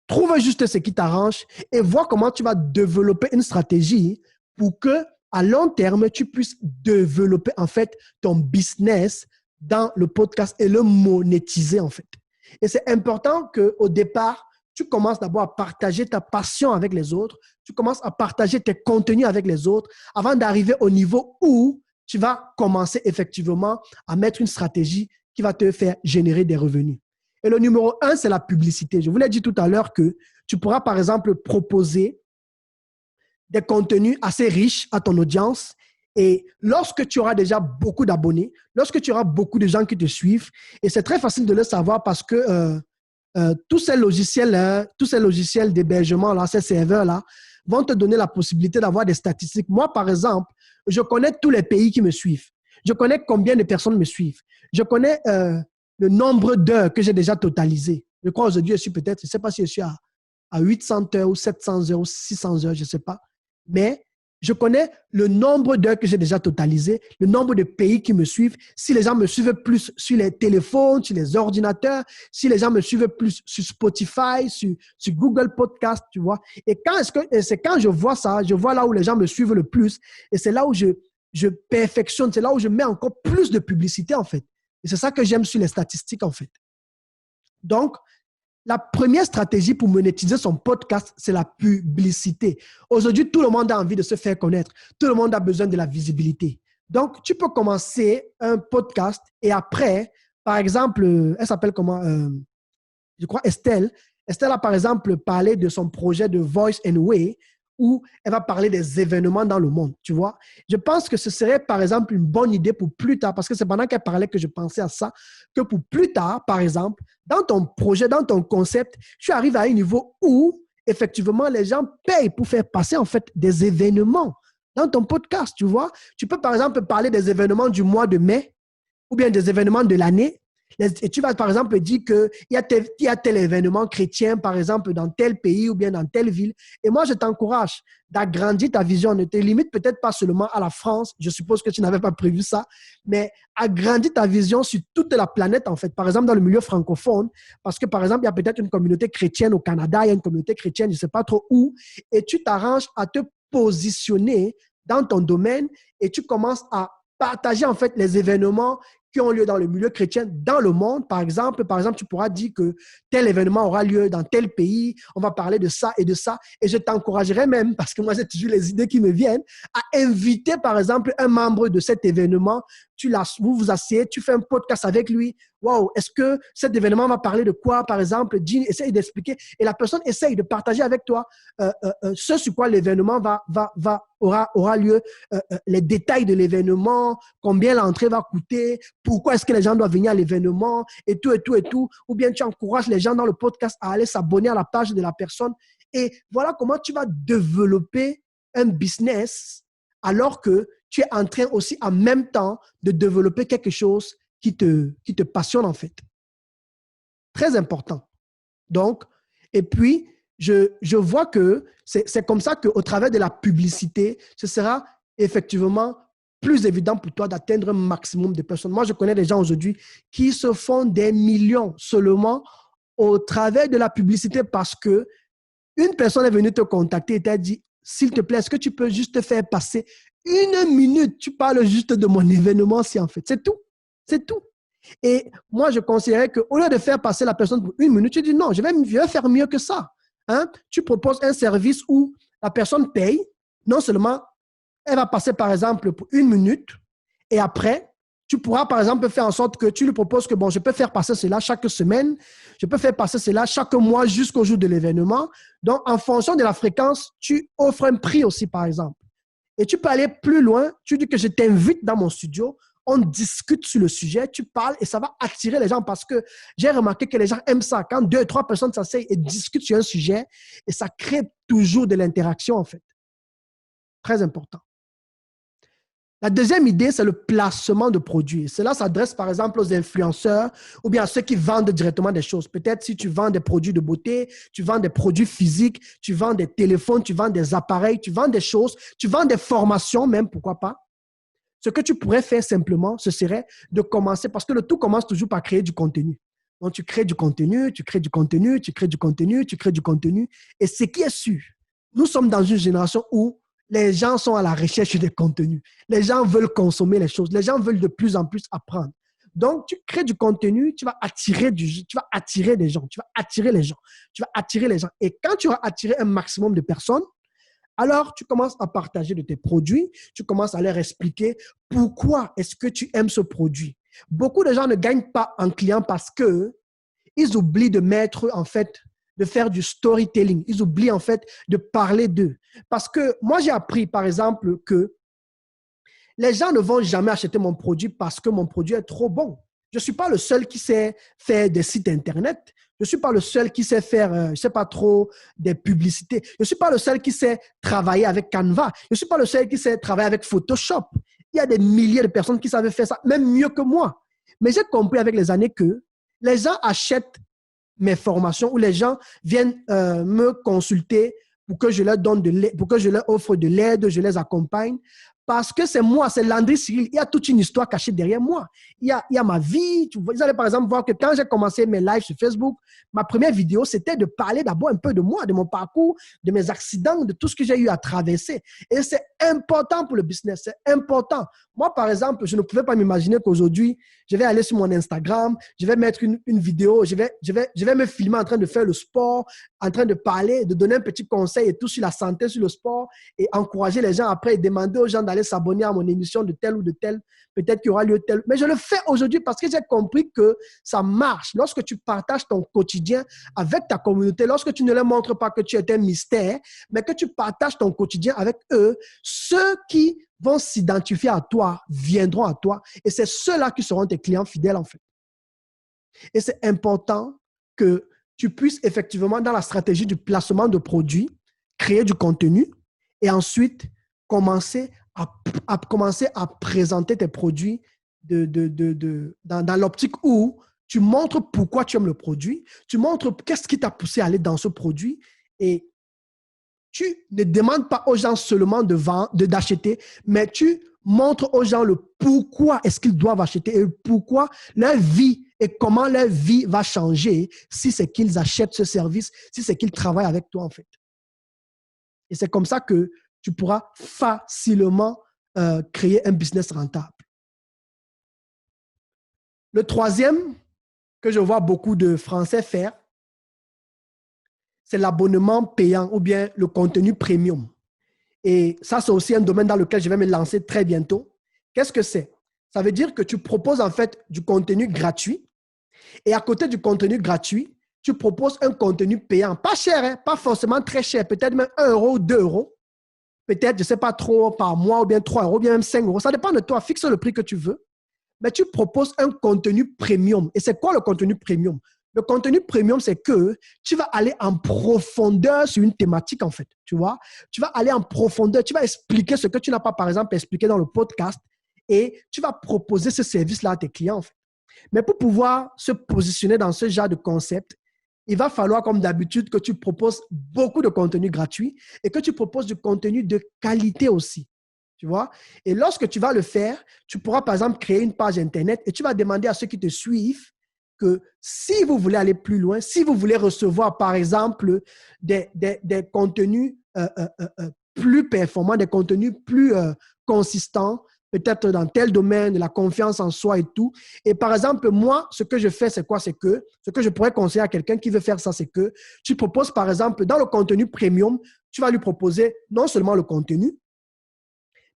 trouve juste ce qui t'arrange et vois comment tu vas développer une stratégie pour que à long terme, tu puisses développer en fait ton business dans le podcast et le monétiser en fait. Et c'est important qu'au départ, tu commences d'abord à partager ta passion avec les autres, tu commences à partager tes contenus avec les autres avant d'arriver au niveau où tu vas commencer effectivement à mettre une stratégie qui va te faire générer des revenus. Et le numéro 1, c'est la publicité. Je vous l'ai dit tout à l'heure que tu pourras par exemple proposer des contenus assez riches à ton audience. Et lorsque tu auras déjà beaucoup d'abonnés, lorsque tu auras beaucoup de gens qui te suivent, et c'est très facile de le savoir parce que tous ces logiciels d'hébergement, ces serveurs-là, vont te donner la possibilité d'avoir des statistiques. Moi, par exemple, je connais tous les pays qui me suivent. Je connais combien de personnes me suivent. Je connais le nombre d'heures que j'ai déjà totalisé. Je crois aujourd'hui, je suis peut-être, je ne sais pas si je suis à 800 heures ou 700 heures ou 600 heures, je ne sais pas. Mais je connais le nombre d'heures que j'ai déjà totalisé, le nombre de pays qui me suivent. Si les gens me suivent plus sur les téléphones, sur les ordinateurs, si les gens me suivent plus sur Spotify, sur Google Podcast, tu vois. Et c'est quand je vois ça, je vois là où les gens me suivent le plus. Et c'est là où je perfectionne, c'est là où je mets encore plus de publicité, en fait. Et c'est ça que j'aime sur les statistiques, en fait. Donc, la première stratégie pour monétiser son podcast, c'est la publicité. Aujourd'hui, tout le monde a envie de se faire connaître. Tout le monde a besoin de la visibilité. Donc, tu peux commencer un podcast et après, par exemple, elle s'appelle comment? Je crois Estelle. Estelle a par exemple parlé de son projet de Voice and Way où elle va parler des événements dans le monde, tu vois. Je pense que ce serait par exemple une bonne idée pour plus tard, parce que c'est pendant qu'elle parlait que je pensais à ça, que pour plus tard, par exemple, dans ton projet, dans ton concept, tu arrives à un niveau où effectivement les gens payent pour faire passer en fait des événements dans ton podcast, tu vois. Tu peux par exemple parler des événements du mois de mai ou bien des événements de l'année. Et tu vas, par exemple, dire qu'il y a tel événement chrétien, par exemple, dans tel pays ou bien dans telle ville. Et moi, je t'encourage d'agrandir ta vision. Ne te limite peut-être pas seulement à la France. Je suppose que tu n'avais pas prévu ça. Mais agrandir ta vision sur toute la planète, en fait. Par exemple, dans le milieu francophone. Parce que, par exemple, il y a peut-être une communauté chrétienne au Canada. Il y a une communauté chrétienne, je ne sais pas trop où. Et tu t'arranges à te positionner dans ton domaine et tu commences à partager, en fait, les événements qui ont lieu dans le milieu chrétien dans le monde. Par exemple, tu pourras dire que tel événement aura lieu dans tel pays. On va parler de ça et de ça. Et je t'encouragerais même, parce que moi, j'ai toujours les idées qui me viennent, à inviter, par exemple, un membre de cet événement. Vous vous asseyez, tu fais un podcast avec lui. Waouh, est-ce que cet événement va parler de quoi, par exemple? Essaye d'expliquer. Et la personne essaye de partager avec toi ce sur quoi l'événement aura lieu, les détails de l'événement, combien l'entrée va coûter, pourquoi est-ce que les gens doivent venir à l'événement, et tout, et tout, et tout. Ou bien tu encourages les gens dans le podcast à aller s'abonner à la page de la personne. Et voilà comment tu vas développer un business alors que tu es en train aussi en même temps de développer quelque chose qui te passionne en fait. Très important. Donc, et puis, je vois que c'est comme ça qu'au travers de la publicité, ce sera effectivement plus évident pour toi d'atteindre un maximum de personnes. Moi, je connais des gens aujourd'hui qui se font des millions seulement au travers de la publicité parce que une personne est venue te contacter et t'a dit, s'il te plaît, est-ce que tu peux juste te faire passer une minute? Tu parles juste de mon événement, si en fait. C'est tout. C'est tout. Et moi, je considérais qu'au lieu de faire passer la personne pour une minute, tu dis non, je vais faire mieux que ça. Hein? Tu proposes un service où la personne paye. Non seulement, elle va passer, par exemple, pour une minute et après, tu pourras, par exemple, faire en sorte que tu lui proposes que, bon, je peux faire passer cela chaque semaine, je peux faire passer cela chaque mois jusqu'au jour de l'événement. Donc, en fonction de la fréquence, tu offres un prix aussi, par exemple. Et tu peux aller plus loin. Tu dis que je t'invite dans mon studio. On discute sur le sujet, tu parles et ça va attirer les gens parce que j'ai remarqué que les gens aiment ça. Quand 2 ou 3 personnes s'asseyent et discutent sur un sujet, et ça crée toujours de l'interaction, en fait. Très important. La deuxième idée, c'est le placement de produits. Cela s'adresse par exemple aux influenceurs ou bien à ceux qui vendent directement des choses. Peut-être si tu vends des produits de beauté, tu vends des produits physiques, tu vends des téléphones, tu vends des appareils, tu vends des choses, tu vends des formations même, pourquoi pas. Ce que tu pourrais faire simplement, ce serait de commencer, parce que le tout commence toujours par créer du contenu. Donc, tu crées du contenu, tu crées du contenu, tu crées du contenu, tu crées du contenu. Et ce qui est sûr, nous sommes dans une génération où Les gens sont à la recherche des contenus. Les gens veulent consommer les choses. Les gens veulent de plus en plus apprendre. Donc, tu crées du contenu, tu vas attirer des gens, tu vas attirer les gens, tu vas attirer les gens. Et quand tu vas attirer un maximum de personnes, alors tu commences à partager de tes produits, tu commences à leur expliquer pourquoi est-ce que tu aimes ce produit. Beaucoup de gens ne gagnent pas en client parce que ils oublient de mettre, en fait, de faire du storytelling. Ils oublient, en fait, de parler d'eux. Parce que moi, j'ai appris, par exemple, que les gens ne vont jamais acheter mon produit parce que mon produit est trop bon. Je ne suis pas le seul qui sait faire des sites Internet. Je ne suis pas le seul qui sait faire, je ne sais pas trop, des publicités. Je ne suis pas le seul qui sait travailler avec Canva. Je ne suis pas le seul qui sait travailler avec Photoshop. Il y a des milliers de personnes qui savent faire ça, même mieux que moi. Mais j'ai compris avec les années que les gens achètent mes formations ou les gens viennent me consulter pour que je leur donne de l'aide, pour que je leur offre de l'aide, je les accompagne. Parce que c'est moi, c'est Landry Cyril. Il y a toute une histoire cachée derrière moi. Il y a ma vie. Vous allez par exemple voir que quand j'ai commencé mes lives sur Facebook, ma première vidéo, c'était de parler d'abord un peu de moi, de mon parcours, de mes accidents, de tout ce que j'ai eu à traverser. Et c'est important pour le business, c'est important. Moi, par exemple, je ne pouvais pas m'imaginer qu'aujourd'hui, je vais aller sur mon Instagram, je vais mettre une vidéo, je vais me filmer en train de faire le sport, en train de parler, de donner un petit conseil et tout sur la santé, sur le sport et encourager les gens après et demander aux gens d'aller s'abonner à mon émission de telle ou de telle, peut-être qu'il y aura lieu tel. Mais je le fais aujourd'hui parce que j'ai compris que ça marche. Lorsque tu partages ton quotidien avec ta communauté, lorsque tu ne leur montres pas que tu es un mystère, mais que tu partages ton quotidien avec eux, ceux qui vont s'identifier à toi viendront à toi et c'est ceux-là qui seront tes clients fidèles en fait. Et c'est important que tu puisses effectivement, dans la stratégie du placement de produits, créer du contenu et ensuite commencer à présenter tes produits dans l'optique où tu montres pourquoi tu aimes le produit, tu montres qu'est-ce qui t'a poussé à aller dans ce produit et tu ne demandes pas aux gens seulement d'acheter, mais tu montres aux gens le pourquoi est-ce qu'ils doivent acheter et pourquoi leur vie et comment leur vie va changer si c'est qu'ils achètent ce service, si c'est qu'ils travaillent avec toi en fait. Et c'est comme ça que tu pourras facilement créer un business rentable. Le troisième que je vois beaucoup de Français faire, c'est l'abonnement payant ou bien le contenu premium. Et ça, c'est aussi un domaine dans lequel je vais me lancer très bientôt. Qu'est-ce que c'est? Ça veut dire que tu proposes en fait du contenu gratuit et à côté du contenu gratuit, tu proposes un contenu payant. Pas cher, hein? Pas forcément très cher, peut-être même 1 euro ou 2 euros. Peut-être, je ne sais pas trop, par mois ou bien 3 euros, ou bien même 5 euros. Ça dépend de toi. Fixe le prix que tu veux. Mais tu proposes un contenu premium. Et c'est quoi le contenu premium? Le contenu premium, c'est que tu vas aller en profondeur sur une thématique, en fait. Tu vois? Tu vas aller en profondeur. Tu vas expliquer ce que tu n'as pas, par exemple, expliqué dans le podcast. Et tu vas proposer ce service-là à tes clients, en fait. Mais pour pouvoir se positionner dans ce genre de concept, il va falloir, comme d'habitude, que tu proposes beaucoup de contenu gratuit et que tu proposes du contenu de qualité aussi. Tu vois? Et lorsque tu vas le faire, tu pourras, par exemple, créer une page Internet et tu vas demander à ceux qui te suivent que si vous voulez aller plus loin, si vous voulez recevoir, par exemple, des contenus plus performants, des contenus plus consistants, peut-être dans tel domaine, la confiance en soi et tout. Et par exemple, moi, ce que je fais, c'est quoi? C'est que ce que je pourrais conseiller à quelqu'un qui veut faire ça, c'est que tu proposes, par exemple, dans le contenu premium, tu vas lui proposer non seulement le contenu,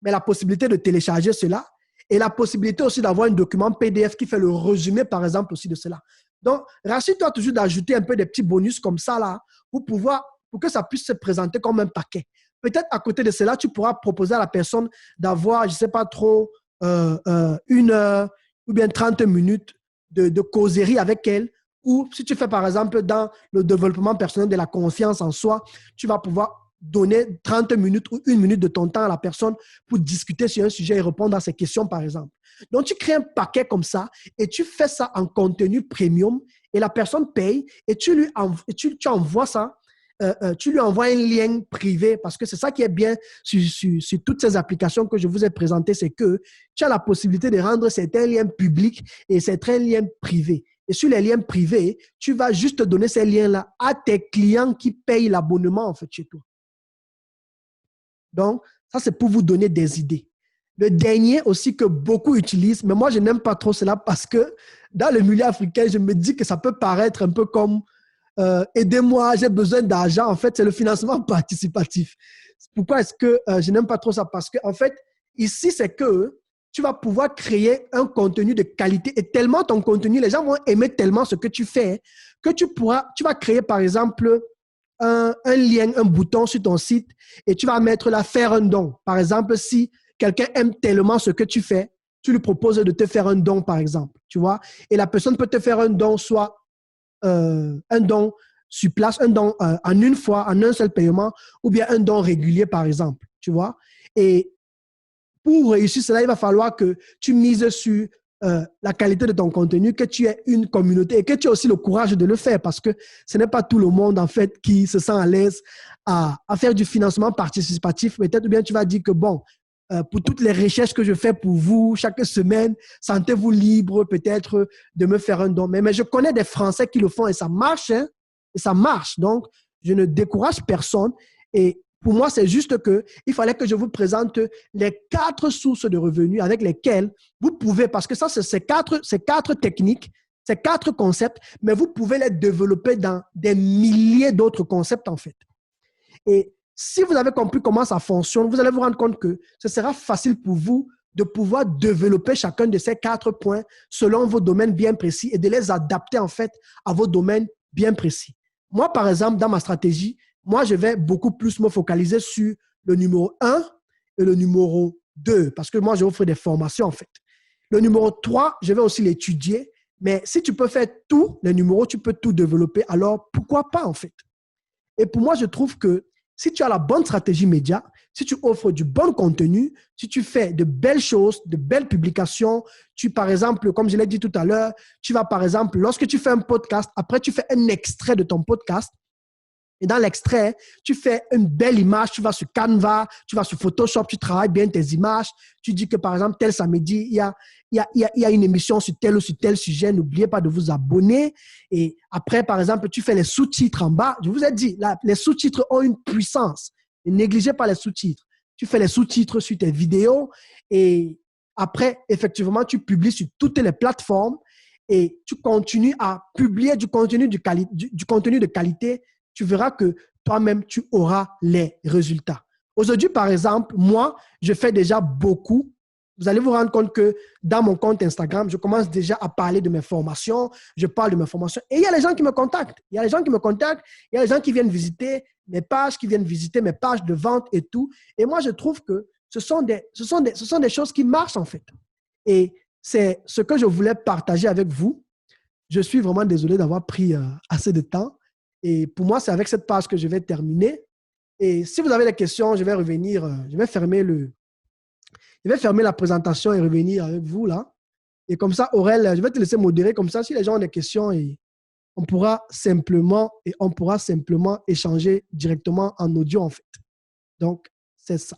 mais la possibilité de télécharger cela et la possibilité aussi d'avoir un document PDF qui fait le résumé, par exemple, aussi de cela. Donc, rassure-toi toujours d'ajouter un peu des petits bonus comme ça, là, pour que ça puisse se présenter comme un paquet. Peut-être à côté de cela, tu pourras proposer à la personne d'avoir, je ne sais pas trop, 1 heure ou bien 30 minutes de causerie avec elle. Ou si tu fais, par exemple, dans le développement personnel de la confiance en soi, tu vas pouvoir donner 30 minutes ou 1 minute de ton temps à la personne pour discuter sur un sujet et répondre à ses questions, par exemple. Donc, tu crées un paquet comme ça et tu fais ça en contenu premium et la personne paye et tu envoies ça. Tu lui envoies un lien privé parce que c'est ça qui est bien sur toutes ces applications que je vous ai présentées, c'est que tu as la possibilité de rendre certains liens publics et certains liens privés. Et sur les liens privés, tu vas juste donner ces liens-là à tes clients qui payent l'abonnement en fait chez toi. Donc, Ça, c'est pour vous donner des idées. Le dernier aussi que beaucoup utilisent, mais moi, je n'aime pas trop cela parce que dans le milieu africain, je me dis que ça peut paraître un peu comme aidez-moi, j'ai besoin d'argent. En fait, c'est le financement participatif. Pourquoi est-ce que je n'aime pas trop ça? Parce qu'en fait, ici, c'est que tu vas pouvoir créer un contenu de qualité et tellement ton contenu, les gens vont aimer tellement ce que tu fais que tu vas créer, par exemple, un lien, un bouton sur ton site et tu vas mettre là, faire un don. Par exemple, si quelqu'un aime tellement ce que tu fais, tu lui proposes de te faire un don, par exemple, tu vois, et la personne peut te faire un don, soit un don sur place, un don en une fois, en un seul paiement, ou bien un don régulier, par exemple, tu vois. Et pour réussir cela, il va falloir que tu mises sur la qualité de ton contenu, que tu aies une communauté et que tu aies aussi le courage de le faire parce que ce n'est pas tout le monde, en fait, qui se sent à l'aise à faire du financement participatif. Peut-être ou bien tu vas dire que, bon, pour toutes les recherches que je fais pour vous chaque semaine, sentez-vous libre peut-être de me faire un don. Mais je connais des Français qui le font et ça marche, hein, et ça marche. Donc, je ne décourage personne. Et pour moi, c'est juste qu'il fallait que je vous présente les 4 sources de revenus avec lesquelles vous pouvez, parce que ça, c'est ces quatre techniques, ces 4 concepts, mais vous pouvez les développer dans des milliers d'autres concepts, en fait. Et si vous avez compris comment ça fonctionne, vous allez vous rendre compte que ce sera facile pour vous de pouvoir développer chacun de ces 4 points selon vos domaines bien précis et de les adapter, en fait, à vos domaines bien précis. Moi, par exemple, dans ma stratégie, moi, je vais beaucoup plus me focaliser sur le numéro 1 et le numéro 2 parce que moi, j'offre des formations, en fait. Le numéro 3, je vais aussi l'étudier, mais si tu peux faire tous les numéros, tu peux tout développer, alors pourquoi pas, en fait? Et pour moi, je trouve que si tu as la bonne stratégie média, si tu offres du bon contenu, si tu fais de belles choses, de belles publications, par exemple, comme je l'ai dit tout à l'heure, tu vas, par exemple, lorsque tu fais un podcast, après, tu fais un extrait de ton podcast. Et dans l'extrait, tu fais une belle image, tu vas sur Canva, tu vas sur Photoshop, tu travailles bien tes images. Tu dis que, par exemple, tel samedi, il y a une émission sur tel ou sur tel sujet. N'oubliez pas de vous abonner. Et après, par exemple, tu fais les sous-titres en bas. Je vous ai dit, les sous-titres ont une puissance. Ne négligez pas les sous-titres. Tu fais les sous-titres sur tes vidéos et après, effectivement, tu publies sur toutes les plateformes et tu continues à publier du contenu de qualité. Tu verras que toi-même, tu auras les résultats. Aujourd'hui, par exemple, moi, je fais déjà beaucoup. Vous allez vous rendre compte que dans mon compte Instagram, je commence déjà à parler de mes formations. Je parle de mes formations. Et il y a les gens qui me contactent. Il y a les gens qui viennent visiter mes pages, qui viennent visiter mes pages de vente et tout. Et moi, je trouve que ce sont des choses qui marchent, en fait. Et c'est ce que je voulais partager avec vous. Je suis vraiment désolé d'avoir pris assez de temps. Et pour moi, c'est avec cette page que je vais terminer. Et si vous avez des questions, je vais revenir, je vais fermer la présentation et revenir avec vous là. Et comme ça, Aurel, je vais te laisser modérer. Comme ça, si les gens ont des questions, on pourra simplement échanger directement en audio, en fait. Donc, c'est ça.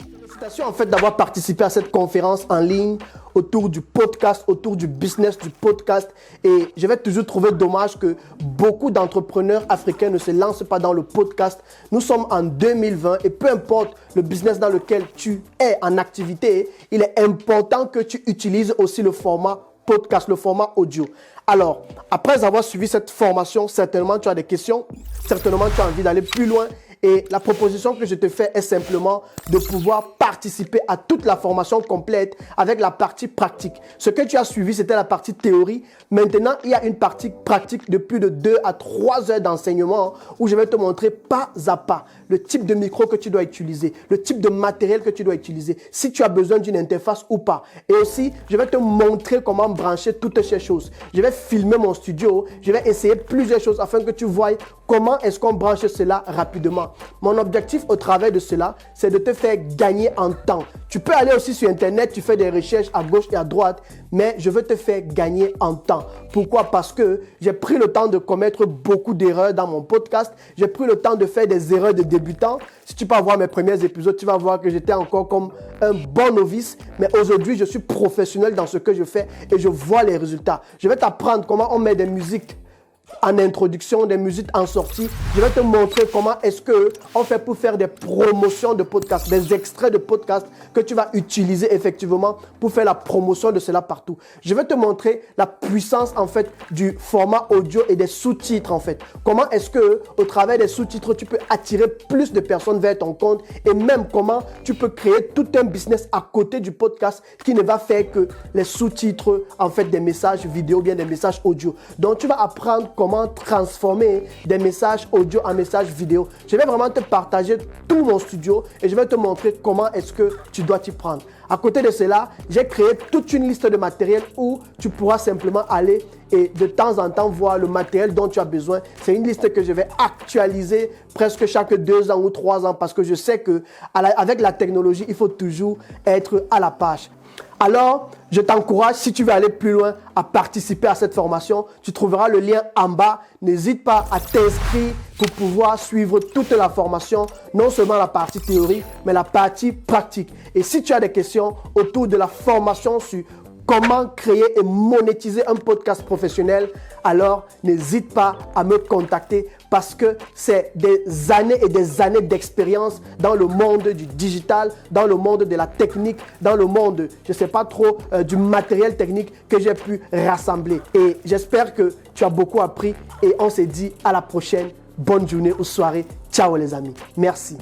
Félicitations en fait d'avoir participé à cette conférence en ligne autour du podcast, autour du business du podcast. Et je vais toujours trouver dommage que beaucoup d'entrepreneurs africains ne se lancent pas dans le podcast. Nous sommes en 2020 et peu importe le business dans lequel tu es en activité, il est important que tu utilises aussi le format podcast, le format audio. Alors, après avoir suivi cette formation, certainement tu as des questions, certainement tu as envie d'aller plus loin. Et la proposition que je te fais est simplement de pouvoir participer à toute la formation complète avec la partie pratique. Ce que tu as suivi, c'était la partie théorie. Maintenant, il y a une partie pratique de plus de 2 à 3 heures d'enseignement où je vais te montrer pas à pas le type de micro que tu dois utiliser, le type de matériel que tu dois utiliser, si tu as besoin d'une interface ou pas. Et aussi, je vais te montrer comment brancher toutes ces choses. Je vais filmer mon studio, je vais essayer plusieurs choses afin que tu voies comment est-ce qu'on branche cela rapidement. Mon objectif au travers de cela, c'est de te faire gagner en temps. Tu peux aller aussi sur Internet, tu fais des recherches à gauche et à droite, mais je veux te faire gagner en temps. Pourquoi? Parce que j'ai pris le temps de commettre beaucoup d'erreurs dans mon podcast. J'ai pris le temps de faire des erreurs de débutant. Si tu peux voir mes premiers épisodes, tu vas voir que j'étais encore comme un bon novice. Mais aujourd'hui, je suis professionnel dans ce que je fais et je vois les résultats. Je vais t'apprendre comment on met des musiques en introduction, des musiques en sortie. Je vais te montrer comment est-ce qu'on fait pour faire des promotions de podcasts, des extraits de podcasts que tu vas utiliser effectivement pour faire la promotion de cela partout. Je vais te montrer la puissance en fait du format audio et des sous-titres en fait. Comment est-ce que au travers des sous-titres, tu peux attirer plus de personnes vers ton compte et même comment tu peux créer tout un business à côté du podcast qui ne va faire que les sous-titres en fait des messages vidéo, bien des messages audio. Donc tu vas apprendre comment transformer des messages audio en messages vidéo. Je vais vraiment te partager tout mon studio et je vais te montrer comment est-ce que tu dois t'y prendre. À côté de cela, j'ai créé toute une liste de matériel où tu pourras simplement aller et de temps en temps voir le matériel dont tu as besoin. C'est une liste que je vais actualiser presque chaque 2 ans ou 3 ans parce que je sais que avec la technologie, il faut toujours être à la page. Alors, je t'encourage, si tu veux aller plus loin, à participer à cette formation. Tu trouveras le lien en bas. N'hésite pas à t'inscrire pour pouvoir suivre toute la formation, non seulement la partie théorie, mais la partie pratique. Et si tu as des questions autour de la formation sur comment créer et monétiser un podcast professionnel, alors n'hésite pas à me contacter parce que c'est des années et des années d'expérience dans le monde du digital, dans le monde de la technique, dans le monde, je ne sais pas trop, du matériel technique que j'ai pu rassembler. Et j'espère que tu as beaucoup appris et on se dit à la prochaine. Bonne journée ou soirée. Ciao les amis. Merci.